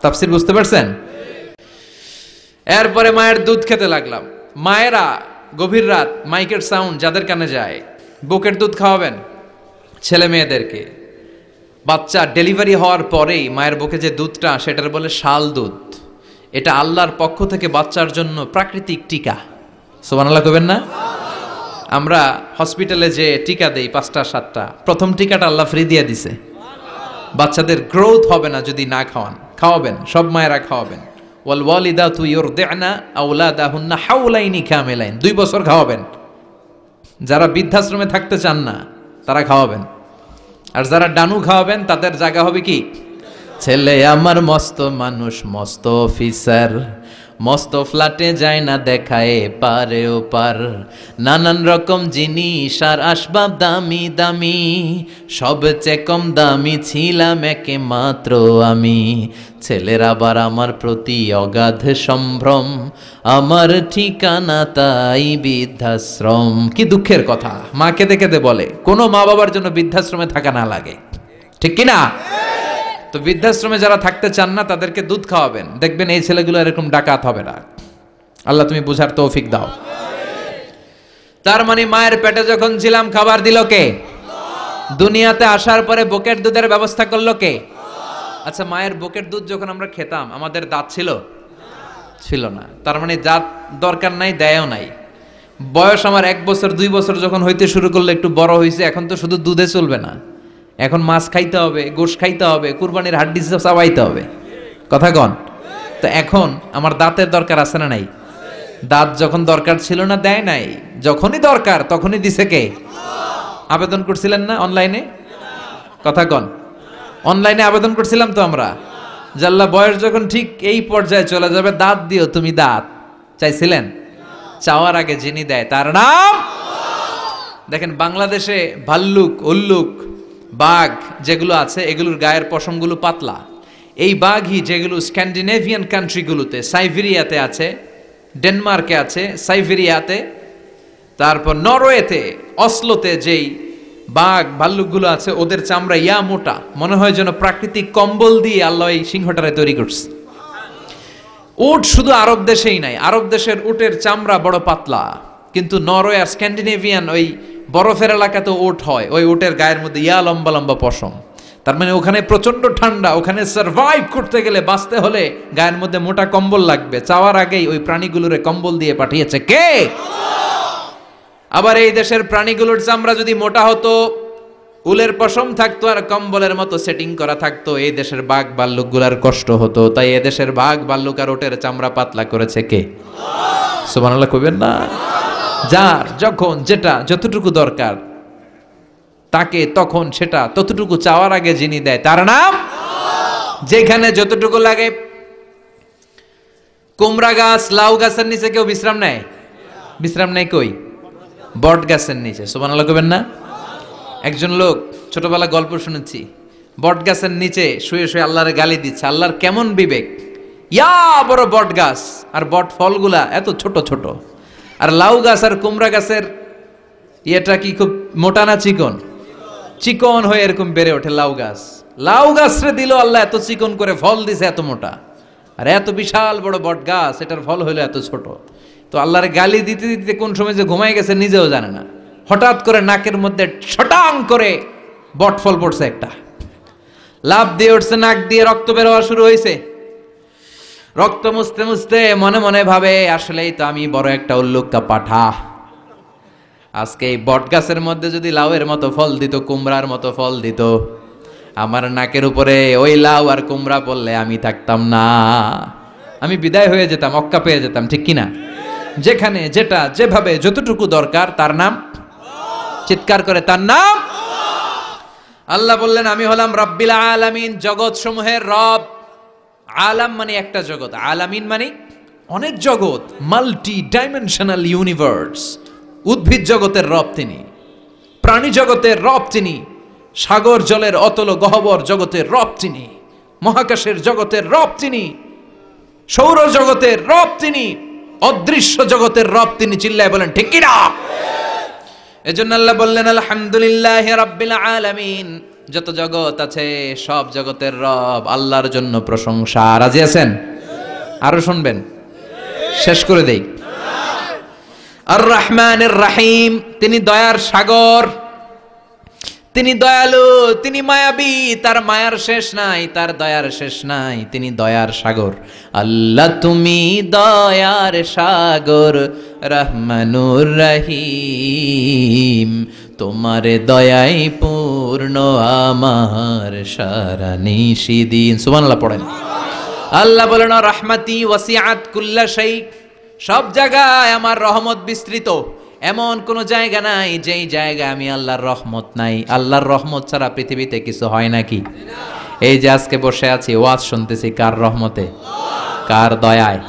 Speaker 2: তাফসীর। বুঝতে পারছেন? এরপরে মায়ের দুধ খেতে লাগলাম। মায়েরা গভীর রাত মাইকের সাউন্ড যাদের কানে যায়, বুকের দুধ খাওয়াবেন ছেলে মেয়েদেরকে। বাচ্চা ডেলিভারি হওয়ার পরেই মায়ের বুকে যে দুধটা, সেটার বলে শাল দুধ। এটা আল্লাহর পক্ষ থেকে বাচ্চার জন্য প্রাকৃতিক টিকা। সুবহানাল্লাহ কইবেন না? আমরা হসপিটালে যে টিকা দেই 5টা 7টা, প্রথম টিকাটা আল্লাহ ফ্রি দিয়ে দিছে। বাচ্চাদের গ্রোথ হবে না যদি না খাওয়ান। খাওয়াবেন, সব মায়েরা খাওয়াবেন। ওয়াল ওয়ালিদাতু ইউরদি'না আওলাদাহুন্না হাওলাইনি কামিলাইন, 2 বছর খাওয়াবেন। যারা বৃদ্ধাশ্রমে থাকতে চান না তারা খাওয়াবেন, আর যারা ডানু খাওয়াবেন তাদের জায়গা হবে কি? ছেলে আমার মস্ত মানুষ, মস্ত অফিসার, মস্ত ফ্ল্যাটে যায় না দেখায় পারে ও পার, নানান রকম জিনিস আর আসবাব দামি দামি, সবচেয়ে কম দামি ছিলাম একে মাত্র আমি। ছেলের আবার আমার প্রতি অগাধ সম্ভ্রম, আমার ঠিকানা তাই বৃদ্ধাশ্রম। কি দুঃখের কথা, মা কেঁদে কেঁদে বলে কোনো মা বাবার জন্য বৃদ্ধাশ্রমে থাকা না লাগে, ঠিক কিনা? তো বৃদ্ধাশ্রমে যারা থাকতে চান না তাদেরকে দুধ খাওয়াবেন, দেখবেন এই ছেলেগুলো এরকম ডাকাত হবে না। আল্লাহ তুমি বুঝার তৌফিক দাও। তার মানে মায়ের পেটে যখন ছিলাম খাবার দিল কে? দুনিয়াতে আসার পরে বুকের দুধের ব্যবস্থা করলো কে? আচ্ছা, মায়ের বুকের দুধ যখন আমরা খেতাম আমাদের দাঁত ছিল? ছিল না। তার মানে দাঁত দরকার নাই, দেয়ও নাই। বয়স আমার 1 বছর 2 বছর যখন হইতে শুরু করলো, একটু বড় হয়েছে, এখন তো শুধু দুধে চলবে না, এখন মাছ খাইতে হবে, গোশত খাইতে হবে, কুরবানির হাড্ডি চাবাইতে হবে। কথা কন? তো এখন আমার দাঁতের দরকার আছে না নাই? দাঁত যখন দরকার ছিল না দেয় নাই, যখনই দরকার তখনই দিছে কে? আবেদন করছিলেন না অনলাইনে? কথা কন? অনলাইনে আবেদন করছিলাম তো আমরা, জাল্লা বয়স যখন ঠিক এই পর্যায়ে চলে যাবে দাঁত দিও তুমি, দাঁত চাইছিলেন? চাওয়ার আগে যিনি দেয় তার নাম। দেখেন বাংলাদেশে ভাল্লুক, উল্লুক, বাঘ যেগুলো আছে এগুলোর গায়ের পশমগুলো পাতলা। এই বাঘই যেগুলো স্ক্যান্ডিনেভিয়ান কান্ট্রিগুলোতে, সাইবেরিয়াতে আছে, ডেনমার্কে আছে, সাইবেরিয়াতে, তারপর নরওয়েতে, অসলোতে যেই বাঘ ভাল্লুকগুলো আছে ওদের চামড়া ইয়া মোটা, মনে হয় যেন প্রাকৃতিক কম্বল দিয়ে আল্লাহ এই সিংহটারে তৈরি করছে। উট শুধু আরব দেশেই নাই, আরব দেশের উটের চামড়া বড় পাতলা, কিন্তু নরওয়ে আর স্ক্যান্ডিনেভিয়ান ওই বরফের এলাকাতে উট হয়, ওই উটের গায়ের মধ্যে ইয়া লম্বা লম্বা পশম। তার মানে ওখানে প্রচন্ড ঠান্ডা, ওখানে সার্ভাইভ করতে গেলে, বাঁচতে হলে গায়ের মধ্যে মোটা কম্বল লাগবে। চাওয়ার আগেই ওই প্রাণীগুলোরে কম্বল দিয়ে পাঠিয়েছে কে? আবার এই দেশের প্রাণীগুলোর চামড়া যদি মোটা হতো, উলের পশম থাকতো আর কম্বলের মতো সেটিং করা থাকতো, এই দেশের বাঘ ভাল্লুকগুলার কষ্ট হতো। তাই এই দেশের বাঘ ভাল্লুক আর ওটের চামড়া পাতলা করেছে কে? সুবহানাল্লাহ কইবেন না? যার যখন যেটা যতটুকু দরকার তাকে তখন সেটা ততটুকু চাওয়ার আগে যিনি দেয় তার নাম। যেখানে যতটুকু লাগে, কুমড়া গাছ, লাউ গাছের নিচে কেউ বিশ্রাম নেয়? বিশ্রাম নেয় কই? বট গাছের নিচে। সুবহানাল্লাহ কইবেন না? একজন লোক, ছোটবেলা গল্প শুনেছি, বট গাছের নিচে শুয়ে শুয়ে আল্লাহরে গালি দিচ্ছে। আল্লাহর কেমন বিবেক, ইয়া বড় বট গাছ আর বট ফলগুলা এত ছোট ছোট, আর লাউ গাছ আর কুমড়া গাছের ইয়েটা কি খুব মোটা না চিকন? চিকন হয়ে এরকম বেড়ে ওঠে লাউ গাছ। লাউ গাছরে দিল আল্লাহ এত চিকন করে, ফল দিছে এত মোটা। আর এত বিশাল বড় বট গাছ, এটার ফল হইলো এত ছোট। তো আল্লাহর গালি দিতে দিতে কোন সময় যে ঘুমাই গেছে নিজেও জানে না। হঠাৎ করে নাকের মধ্যে ছটাং করে বট ফল পড়ছে একটা, লাভ দিয়ে উঠছে, নাক দিয়ে রক্ত বের হওয়া শুরু হয়েছে। রক্ত মুছতে মুছতে মনে মনে ভাবে, আসলেই তো আমি বড় একটা উল্লুক্কা পাঠা। আজকে এই বট গাছের মধ্যে যদি লাউয়ের মতো ফল দিত, কুমড়ার মতো ফল দিত, আমার নাকের উপরে ওই লাউ আর কুমড়া পড়লে আমি থাকতাম না, আমি বিদায় হয়ে যেতাম, অক্কা পেয়ে যেতাম, ঠিক কিনা? যেখানে যেটা যেভাবে যতটুকু দরকার তার নাম, চিৎকার করে তার নাম। আল্লাহ বললেন আমি হলাম রব্বিল আলামিন, জগৎ সমূহের রব। আলাম মানে একটা জগৎ, আলামিন মানে অনেক জগৎ, মাল্টি ডাইমেনশনাল ইউনিভার্স। উদ্ভিদ জগতের রব তিনি, প্রাণী জগতের রব তিনি, সাগর জলের অতল গহ্বর জগতের রব তিনি, মহাকাশের জগতের রব তিনি, সৌর জগতের রব তিনি, অদৃশ্য জগতের রব তিনি। চিল্লায় বলেন ঠিক কি না? এজন্য আল্লাহ বললেন আলহামদুলিল্লাহি রাব্বিল আলামিন, যত জগৎ আছে সব জগতের রব আল্লাহর জন্য প্রশংসা। রাজি আছেন? আরো শুনবেন? শেষ করে দেই। আর রহমানির রহিম, তিনি দয়ার সাগর, তিনি দয়ালু, তিনি মায়াবী, তার মায়ার শেষ নাই, তার দয়ার শেষ নাই, তিনি দয়ার সাগর। আল্লাহ তুমি দয়ার সাগর, রহমানুর রহিম, তোমার দয়াই পূর্ণ আমার সারা নিশিদিন। সুবহানাল্লাহ পড়েন। আল্লাহ বলেন রাহমাতি ওয়াসিআত কুল্লা শাই, সব জায়গায় আমার রহমত বিস্তৃত। এমন কোন জায়গা নাই যেই জায়গায় আমি আল্লাহর রহমত নাই। আল্লাহর রহমত ছাড়া পৃথিবীতে কিছু হয় নাকি? এই যে আজকে বসে আছি, ওয়াজ শুনতেছি, কার রহমতে? কার দয়ায়?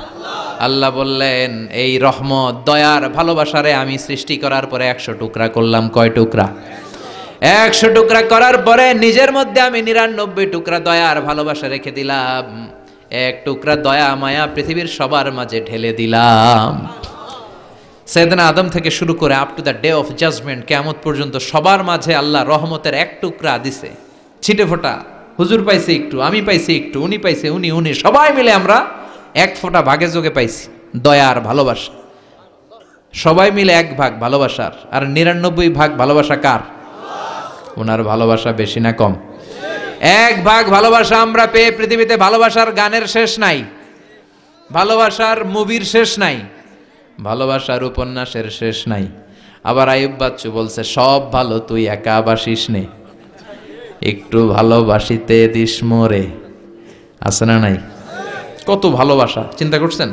Speaker 2: আল্লাহ বললেন এই রহমত, দয়ার, ভালোবাসারে আমি সৃষ্টি করার পরে 100 টুকরা করলাম। কয় টুকরা? 100 টুকরা করার পরে নিজের মধ্যে আমি 99 টুকরা দয়ার ভালোবাসা রেখে দিলাম। 1 টুকরা দয়া মায়া পৃথিবীর সবার মাঝে ঢেলে দিলাম। সাইয়েদনা আদম থেকে শুরু করে up to the day of judgement, কিয়ামত পর্যন্ত সবার মাঝে আল্লাহ রহমতের 1 টুকরা দিছে, ছিটে ফোঁটা। হুজুর পাইছে একটু, আমি পাইছি একটু, উনি পাইছে, উনি, সবাই মিলে আমরা 1 ফোঁটা ভাগে যোগে পাইছি দয়ার ভালোবাসা। সবাই মিলে 1 ভাগ ভালোবাসার, আর 99 ভাগ ভালোবাসা কার? ওনার ভালোবাসা বেশি না কম? 1 ভাগ ভালোবাসা আমরা পেয়ে পৃথিবীতে ভালোবাসার গানের শেষ নাই, ভালোবাসার মুভির শেষ নাই, ভালোবাসার উপন্যাসের শেষ নাই। আবার আইয়ুব বাচ্চু বলছে সব ভালো তুই একা বাসিস নে, একটু ভালোবাসিতে দিস মোরে। আছে না নাই? কত ভালোবাসা, চিন্তা করছেন?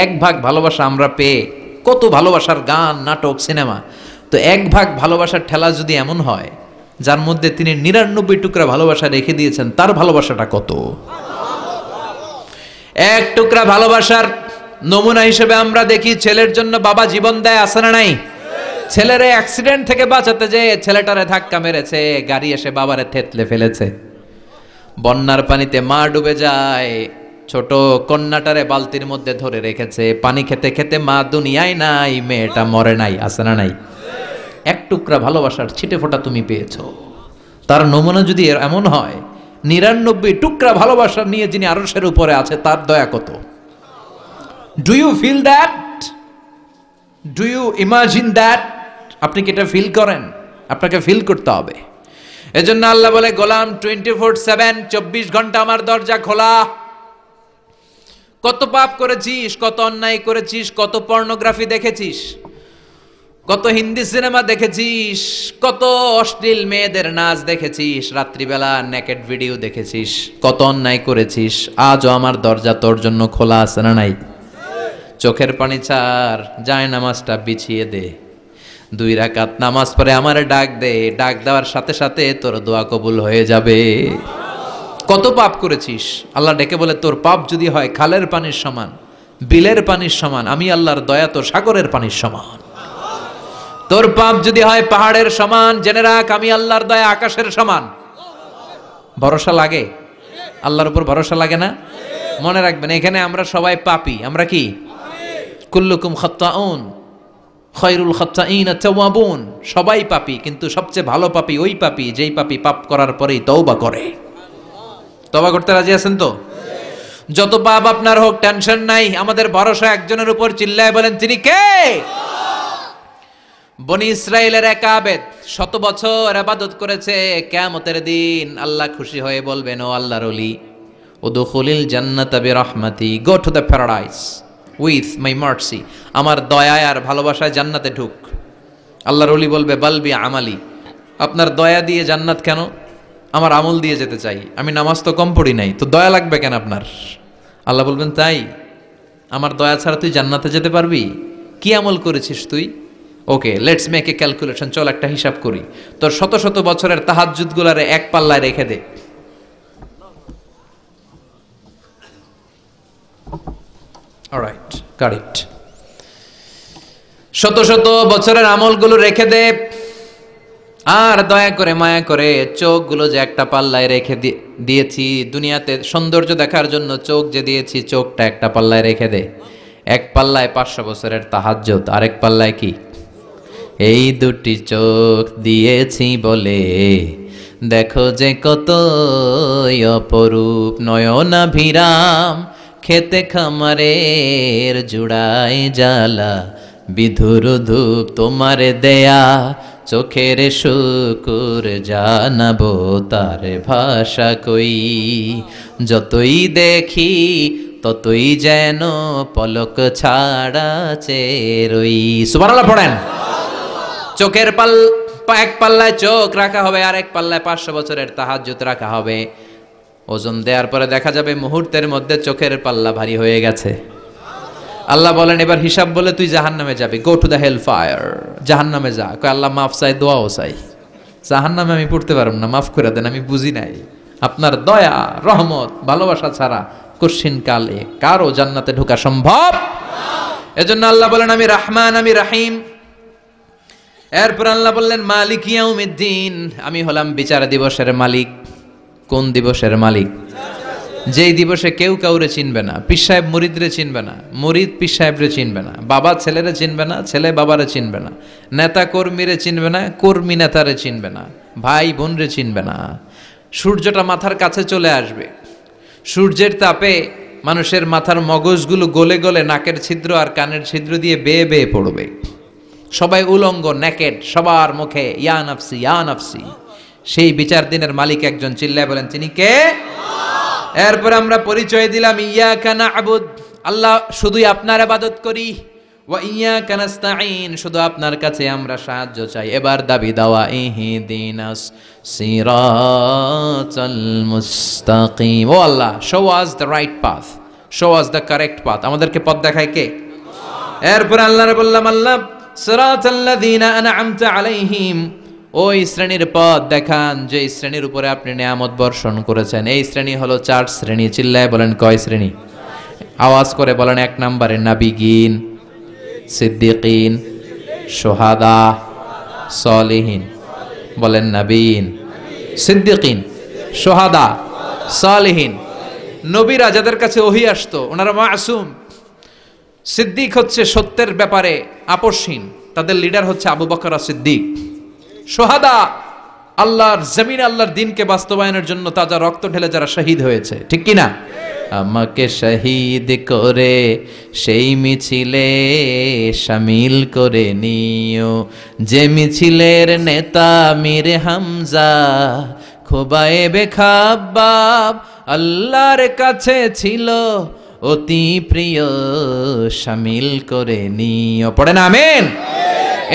Speaker 2: 1 ভাগ ভালোবাসা আমরা পেয়ে কত ভালোবাসার গান, নাটক, সিনেমা। তো 1 ভাগ ভালোবাসার ঠেলা যদি এমন হয়, যার মধ্যে তিনি 99 টুকরা ভালোবাসা রেখে দিয়েছেন, তার ভালোবাসাটা কত? 1 টুকরা ভালোবাসার নমুনা হিসেবে আমরা দেখি ছেলের জন্য বাবা জীবন দেয়, আছে না নাই? ছেলের অ্যাক্সিডেন্ট থেকে বাঁচাতে যে ছেলেটারে ধাক্কা মেরেছে, গাড়ি এসে বাবারে থেতলে ফেলেছে। বন্যার পানিতে মা ডুবে যায়, ছোট কন্যাটারে বালতির মধ্যে ধরে রেখেছে, পানি খেতে খেতে মা দুনিয়ায় নাই, মেয়েটা মরে নাই, আছে না নাই? 1 টুকরা ভালোবাসার ছিটে ফোঁটা তুমি পেয়েছো। তার নমুনা যদি এমন হয়, 99 টুকরা ভালোবাসা নিয়ে যিনি আরশের উপরে আছে, তার দয়া কত? Do you feel that? Do you imagine that? আপনি কি এটা ফিল করেন? আপনাকে ফিল করতে হবে। এজন্য আল্লাহ বলে গোলাম 24/7, 24 ঘন্টা আমার দরজা খোলা। কত পাপ করেছিস, কত অন্যায় করেছিস, কত পর্নোগ্রাফি দেখেছিস, কত হিন্দি সিনেমা দেখেছিস, কত অশ্লীল মেয়েদের নাচ দেখেছিস, রাত্রিবেলা নেকেড ভিডিও দেখেছিস, কত অন্যায় করেছিস, আজও আমার দরজা তোর জন্য খোলা, আছে না নাই? চোখের পানি ছাড়, যায় নামাজটা বিছিয়ে দে, 2 রাকাত নামাজ পড়ে আমারে ডাক দে, ডাক দেওয়ার সাথে সাথে তোর দোয়া কবুল হয়ে যাবে। কত পাপ করেছিস, আল্লাহ ডেকে বলে তোর পাপ যদি হয় খালের পানির সমান, বিলের পানির সমান, আমি আল্লাহর দয়া তো সাগরের পানির সমান। তোর পাপ যদি হয় পাহাড়ের সমান, জেনে রাখ আমি আল্লাহর দয়া আকাশের সমান। ভরসা লাগে? আল্লাহর উপর ভরসা লাগে না? মনে রাখবেন এখানে আমরা সবাই পাপী। আমরা কি? কুল্লুকুম খাত্তাউন, খায়রুল খাত্তাইন আত-তাওয়াবুন, সবাই পাপী, কিন্তু সবচেয়ে ভালো পাপী ওই পাপী যেই পাপী পাপ করার পরেই তওবা করে। তওবা করতে রাজি আছেন তো? যত পাপ আপনার হোক টেনশন নাই, আমাদের ভরসা একজনের উপর, চিল্লায় বলেন তিনি কে? বনি ইসরাইলের এক আবেদ 100 বছর ইবাদত করেছে, কিয়ামতের দিন আল্লাহ খুশি হয়ে বলবেন, ও আল্লাহর ওলি, উদখুলিল জান্নাতা বিরহমাতি, go to the paradise with my mercy, আমার দয়ায় আর ভালোবাসায় জান্নাতে ঢুক। আল্লাহর ওলি বলবে, বালবি আমালি, আপনার দয়া দিয়ে জান্নাত কেন? আমার আমল দিয়ে যেতে চাই, আমি নামাজ তো কম পড়ি নাই, তো দয়া লাগবে কেন আপনার? আল্লাহ বলবেন, তাই? আমার দয়া ছাড়া তুই জান্নাতে যেতে পারবি? কি আমল করেছিস তুই? ওকে, লেটস মেক এ ক্যালকুলেশন, চল একটা হিসাব করি। তোর শত শত বছরের তাহাজ্জুদ গুলারে এক পাল্লায় রেখে দে। Alright, correct. শত শত বছরের আমলগুলো রেখে দে, আর দয়া করে মায়া করে চোখগুলো যে একটা পাল্লায় রেখে দিয়েছি, দুনিয়াতে সৌন্দর্য দেখার জন্য চোখ যে দিয়েছি, চোখটা একটা পাল্লায় রেখে দে। এক পাল্লায় 500 বছরের তাহাজ্জুদ, আরেক পাল্লায় কি? এই দুটি চোখ দিয়েছি বলে দেখো যে কত অপরূপ, নয়নাভিরাম খেতে খামারের জুড়ায় জ্বালা, বিধুর ধূপ তোমার দেয়া চোখের শুকুর জানাবো তার ভাষা কই, যতই দেখি ততই যেন পলক ছাড়া চেরই। সুবহানাল্লাহ পড়েন। চোখের এক পাল্লায় চোখ রাখা হবে, আর এক পাল্লায় 500 বছরের তাহাজ্জুদ রাখা হবে। ওজন দেওয়ার পরে দেখা যাবে মুহূর্তের মধ্যে চোখের পাল্লা ভারী হয়ে গেছে। আল্লাহ বলেন, এবার হিসাব বলে তুই জাহান্নামে যাবি, go to the hell fire, জাহান্নামে যা। কয় আল্লাহ মাফ চাই, দোয়াও চাই, জাহান্নামে আমি পড়তে পারব না, মাফ করে দেন, আমি বুঝি নাই। আপনার দয়া রহমত ভালোবাসা ছাড়া কঠিন কালে কারো জান্নাতে ঢোকা সম্ভব? এজন্য আল্লাহ বলেন, আমি রহমান, আমি রহিম। এরপর আল্লাহ বললেন, মালিক ইয়াউমিদ্দিন, আমি হলাম বিচার দিবসের মালিক। কোন দিবসের মালিক? যেই দিবসে কেউ কাউরে চিনবে না, পীর সাহেব মুরিদরে চিনবে না, মুরিদ পীর সাহেবরে চিনবে না, বাবা ছেলেরে চিনবে না, ছেলে বাবারে চিনবে না, নেতা কর্মীরে চিনবে না, কর্মী নেতারে চিনবে না, ভাই বোনরে চিনবে না। সূর্যটা মাথার কাছে চলে আসবে, সূর্যের তাপে মানুষের মাথার মগজগুলো গলে গলে নাকের ছিদ্র আর কানের ছিদ্র দিয়ে বেয়ে বেয়ে পড়বে। সবাই উলঙ্গ, নেকেড, সবার মুখে ইয়া নাফসি ইয়া নাফসি। সেই বিচার দিনের মালিক একজন, চিল্লায় বলেন তিনি কে? এরপর আমরা পরিচয় দিলাম, ইয়াকা না'বুদ, আল্লাহ শুধুই আপনার ইবাদত করি, ওয়া ইয়াকা নাস্তাঈন, শুধু আপনার কাছে আমরা সাহায্য চাই। এবার দাবি দাওয়া, ইহদিনাস সিরাতাল মুস্তাকিম, O Allah show us the right path, show us the correct path, আমাদেরকে পথ দেখায় কে? এরপর আল্লাহরে বললাম, আল্লাহ সিরাতাল্লাযীনা আন'আমতা আলাইহিম, ওই শ্রেণীর পথ দেখান যে শ্রেণীর উপরে আপনি নিয়ামত বর্ষণ করেছেন। এই শ্রেণী হলো 4 শ্রেণী। চিল্লায় বলেন কয় শ্রেণী? আওয়াজ করে বলেন। 1 নম্বরে নাবিগিন, সিদ্দিকিন, শুহাদা, সালিহিন। বলেন নাবিয়িন, সিদ্দিকিন, শুহাদা, সালিহিন। নবীরা যাদের কাছে ওহী আসতো ওনারা মাসুম। সিদ্দিক হচ্ছে সত্যের ব্যাপারে আপোষহীন, তাদের লিডার হচ্ছে আবু বকর সিদ্দিক। শুহাদা আল্লাহর জমিনে আল্লাহর দ্বীনকে বাস্তবায়নের জন্য তাজা রক্ত ঢেলে যারা শহীদ হয়েছে, ঠিক কি না? আমাকে শহীদ করে সেই মিছিলে শামিল করে নিও, যে মিছিলের নেতা মীর হামজা খোবায়েবে খাব্বাব আল্লাহর কাছে ছিল অতি প্রিয়, শামিল করে নিও। পড়েন আমিন।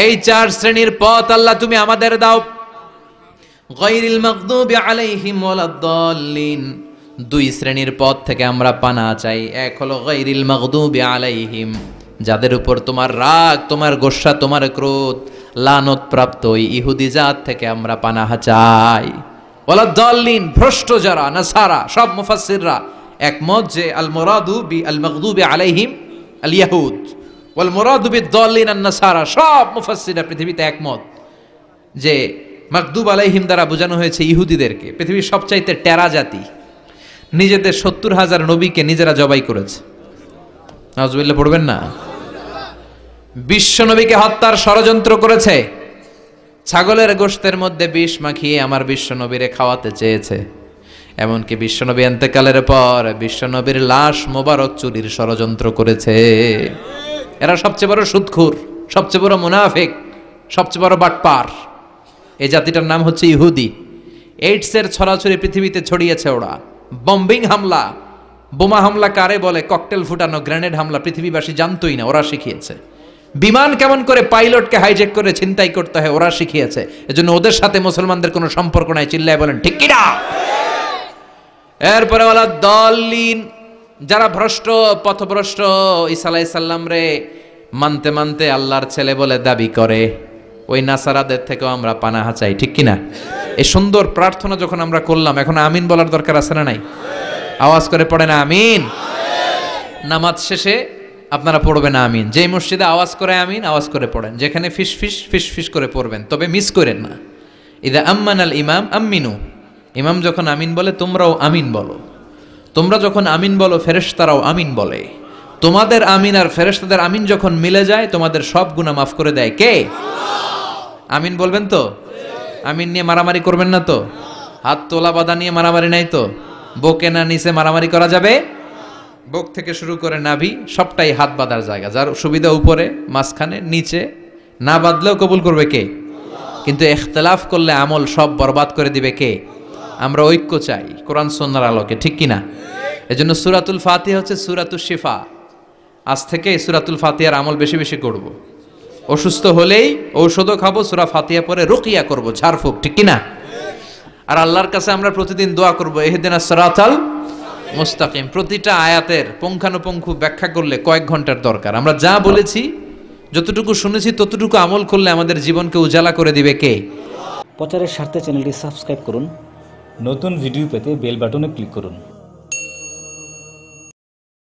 Speaker 2: এই 4 শ্রেণীর পথ আল্লাহ তুমি আমাদের দাও। গায়রিল মাগদুবি আলাইহিম ওয়ালাদ-দাল্লিন, 2 শ্রেণীর পথ থেকে আমরা পানা চাই। এক হলো গায়রিল মাগদুবি আলাইহিম, যাদের উপর তোমার রাগ, তোমার গোসা, তোমার ক্রোধ, লানত প্রাপ্ত ওই ইহুদি জাত থেকে আমরা পানাহ চাই। ওয়ালাদ-দাল্লিন, ভ্রষ্ট যারা নাসারা, সব মুফাসসিররা একমত যে আল মুরাদু বি আল মাগদুবি আলাইহিম আল ইয়াহুদ ওয়াল মুরাদু বিদ-দাল্লিন আন-নাসারা। সব মুফাসসিররা পৃথিবীতে একমত যে মাগদুব আলাইহিম দ্বারা বোঝানো হয়েছে ইহুদিদেরকে। পৃথিবীর সবচাইতে টেরা জাতি, নিজেদের 70,000 নবীকে নিজেরা জবাই করেছে। নাউজুবিল্লাহ পড়বেন না? বিশ্বনবীকে হত্যার ষড়যন্ত্র করেছে, ছাগলের গোশতের মধ্যে বিষ মাখিয়ে আমার বিশ্বনবীরে খাওয়াতে চেয়েছে। এমনকি বিশ্বনবী ইন্তেকালের পর বিশ্বনবীর লাশ মোবারক চুরির ষড়যন্ত্র করেছে। এরা সবচেয়ে বড় সুদখোর, সবচেয়ে বড় মুনাফিক, সবচেয়ে বড় বাটপার। এই জাতিটার নাম হচ্ছে ইহুদি। এইডসের ছড়াছড়ি পৃথিবীতে ছড়িয়েছে ওরা। বম্বিং হামলা, বোমা হামলা কারে বলে, ককটেল ফুটানো, গ্রেনেড হামলা পৃথিবীবাসী জানতোই না, ওরা শিখিয়েছে। বিমান কেমন করে পাইলটকে হাইজ্যাক করে ছিনতাই করতে হয় ওরা শিখিয়েছে। এজন্য ওদের সাথে মুসলমানদের কোনো সম্পর্ক নাই। চিল্লায় বলেন ঠিক কি না? এরপরে ওয়ালা দলিন, যারা ভ্রষ্ট, পথভ্রষ্ট, ঈসা আলাইহিস সালাম রে মানতে মানতে আল্লাহর ছেলে বলে দাবি করে, ওই নাসারাদের থেকেও আমরা পানাহা চাই। ঠিক কিনা? এই সুন্দর প্রার্থনা যখন আমরা করলাম, এখন আমিন বলার দরকার আছে না নাই? আওয়াজ করে পড়ে না আমিন। নামাজ শেষে আপনারা পড়বেন আমিন। যেই মসজিদে আওয়াজ করে আমিন, আওয়াজ করে পড়েন। যেখানে ফিস ফিস ফিস ফিস করে পড়বেন, তবে মিস করেন না। ইদা আম্মানাল ইমাম আমিনু, ইমাম যখন আমিন বলে তোমরাও আমিন বলো। তোমরা যখন আমিন বলো ফেরেশতারাও আমিন বলে। তোমাদের আমিন আর ফেরেশতাদের আমিন যখন মিলে যায়, তোমাদের সব গুনাহ মাফ করে দেয় কে? আমিন বলবেন তো? আমিন নিয়ে মারামারি করবেন না তো? হাত তোলা বাঁধা নিয়ে মারামারি নাই তো? বুকে না নিচে মারামারি করা যাবে? বুক থেকে শুরু করে নাভি সবটাই হাত বাঁধার জায়গা। যার সুবিধা উপরে, মাঝখানে, নিচে, না বাঁধলেও কবুল করবে কে? কিন্তু ইখতিলাফ করলে আমল সব বরবাদ করে দিবে কে? আমরা ঐক্য চাই কোরআন সুন্নাহর আলোকে। ঠিক কিনা? এজন্য সূরাতুল ফাতিহা হচ্ছে সূরাতুশ শিফা। আজ থেকে সূরাতুল ফাতিহার আমল বেশি বেশি করব। অসুস্থ হলেই ঔষধও খাবো, সূরা ফাতিহা পরে রুকিয়া করব, ঝাড়ফুঁক। ঠিক কিনা? আর আল্লাহর কাছে আমরা প্রতিদিন দোয়া করব, ইহদিনাস সিরাতাল মুস্তাকিম। প্রতিটা আয়াতের পুঙ্খানুপুঙ্খ ব্যাখ্যা করলে কয়েক ঘন্টার দরকার। আমরা যা বলেছি, যতটুকু শুনেছি, ততটুকু আমল করলে আমাদের জীবনকে উজালা করে দিবে কে?
Speaker 3: প্রচারের স্বার্থে চ্যানেলটি সাবস্ক্রাইব করুন।
Speaker 4: নতুন ভিডিও পেতে বেল বাটনে ক্লিক করুন।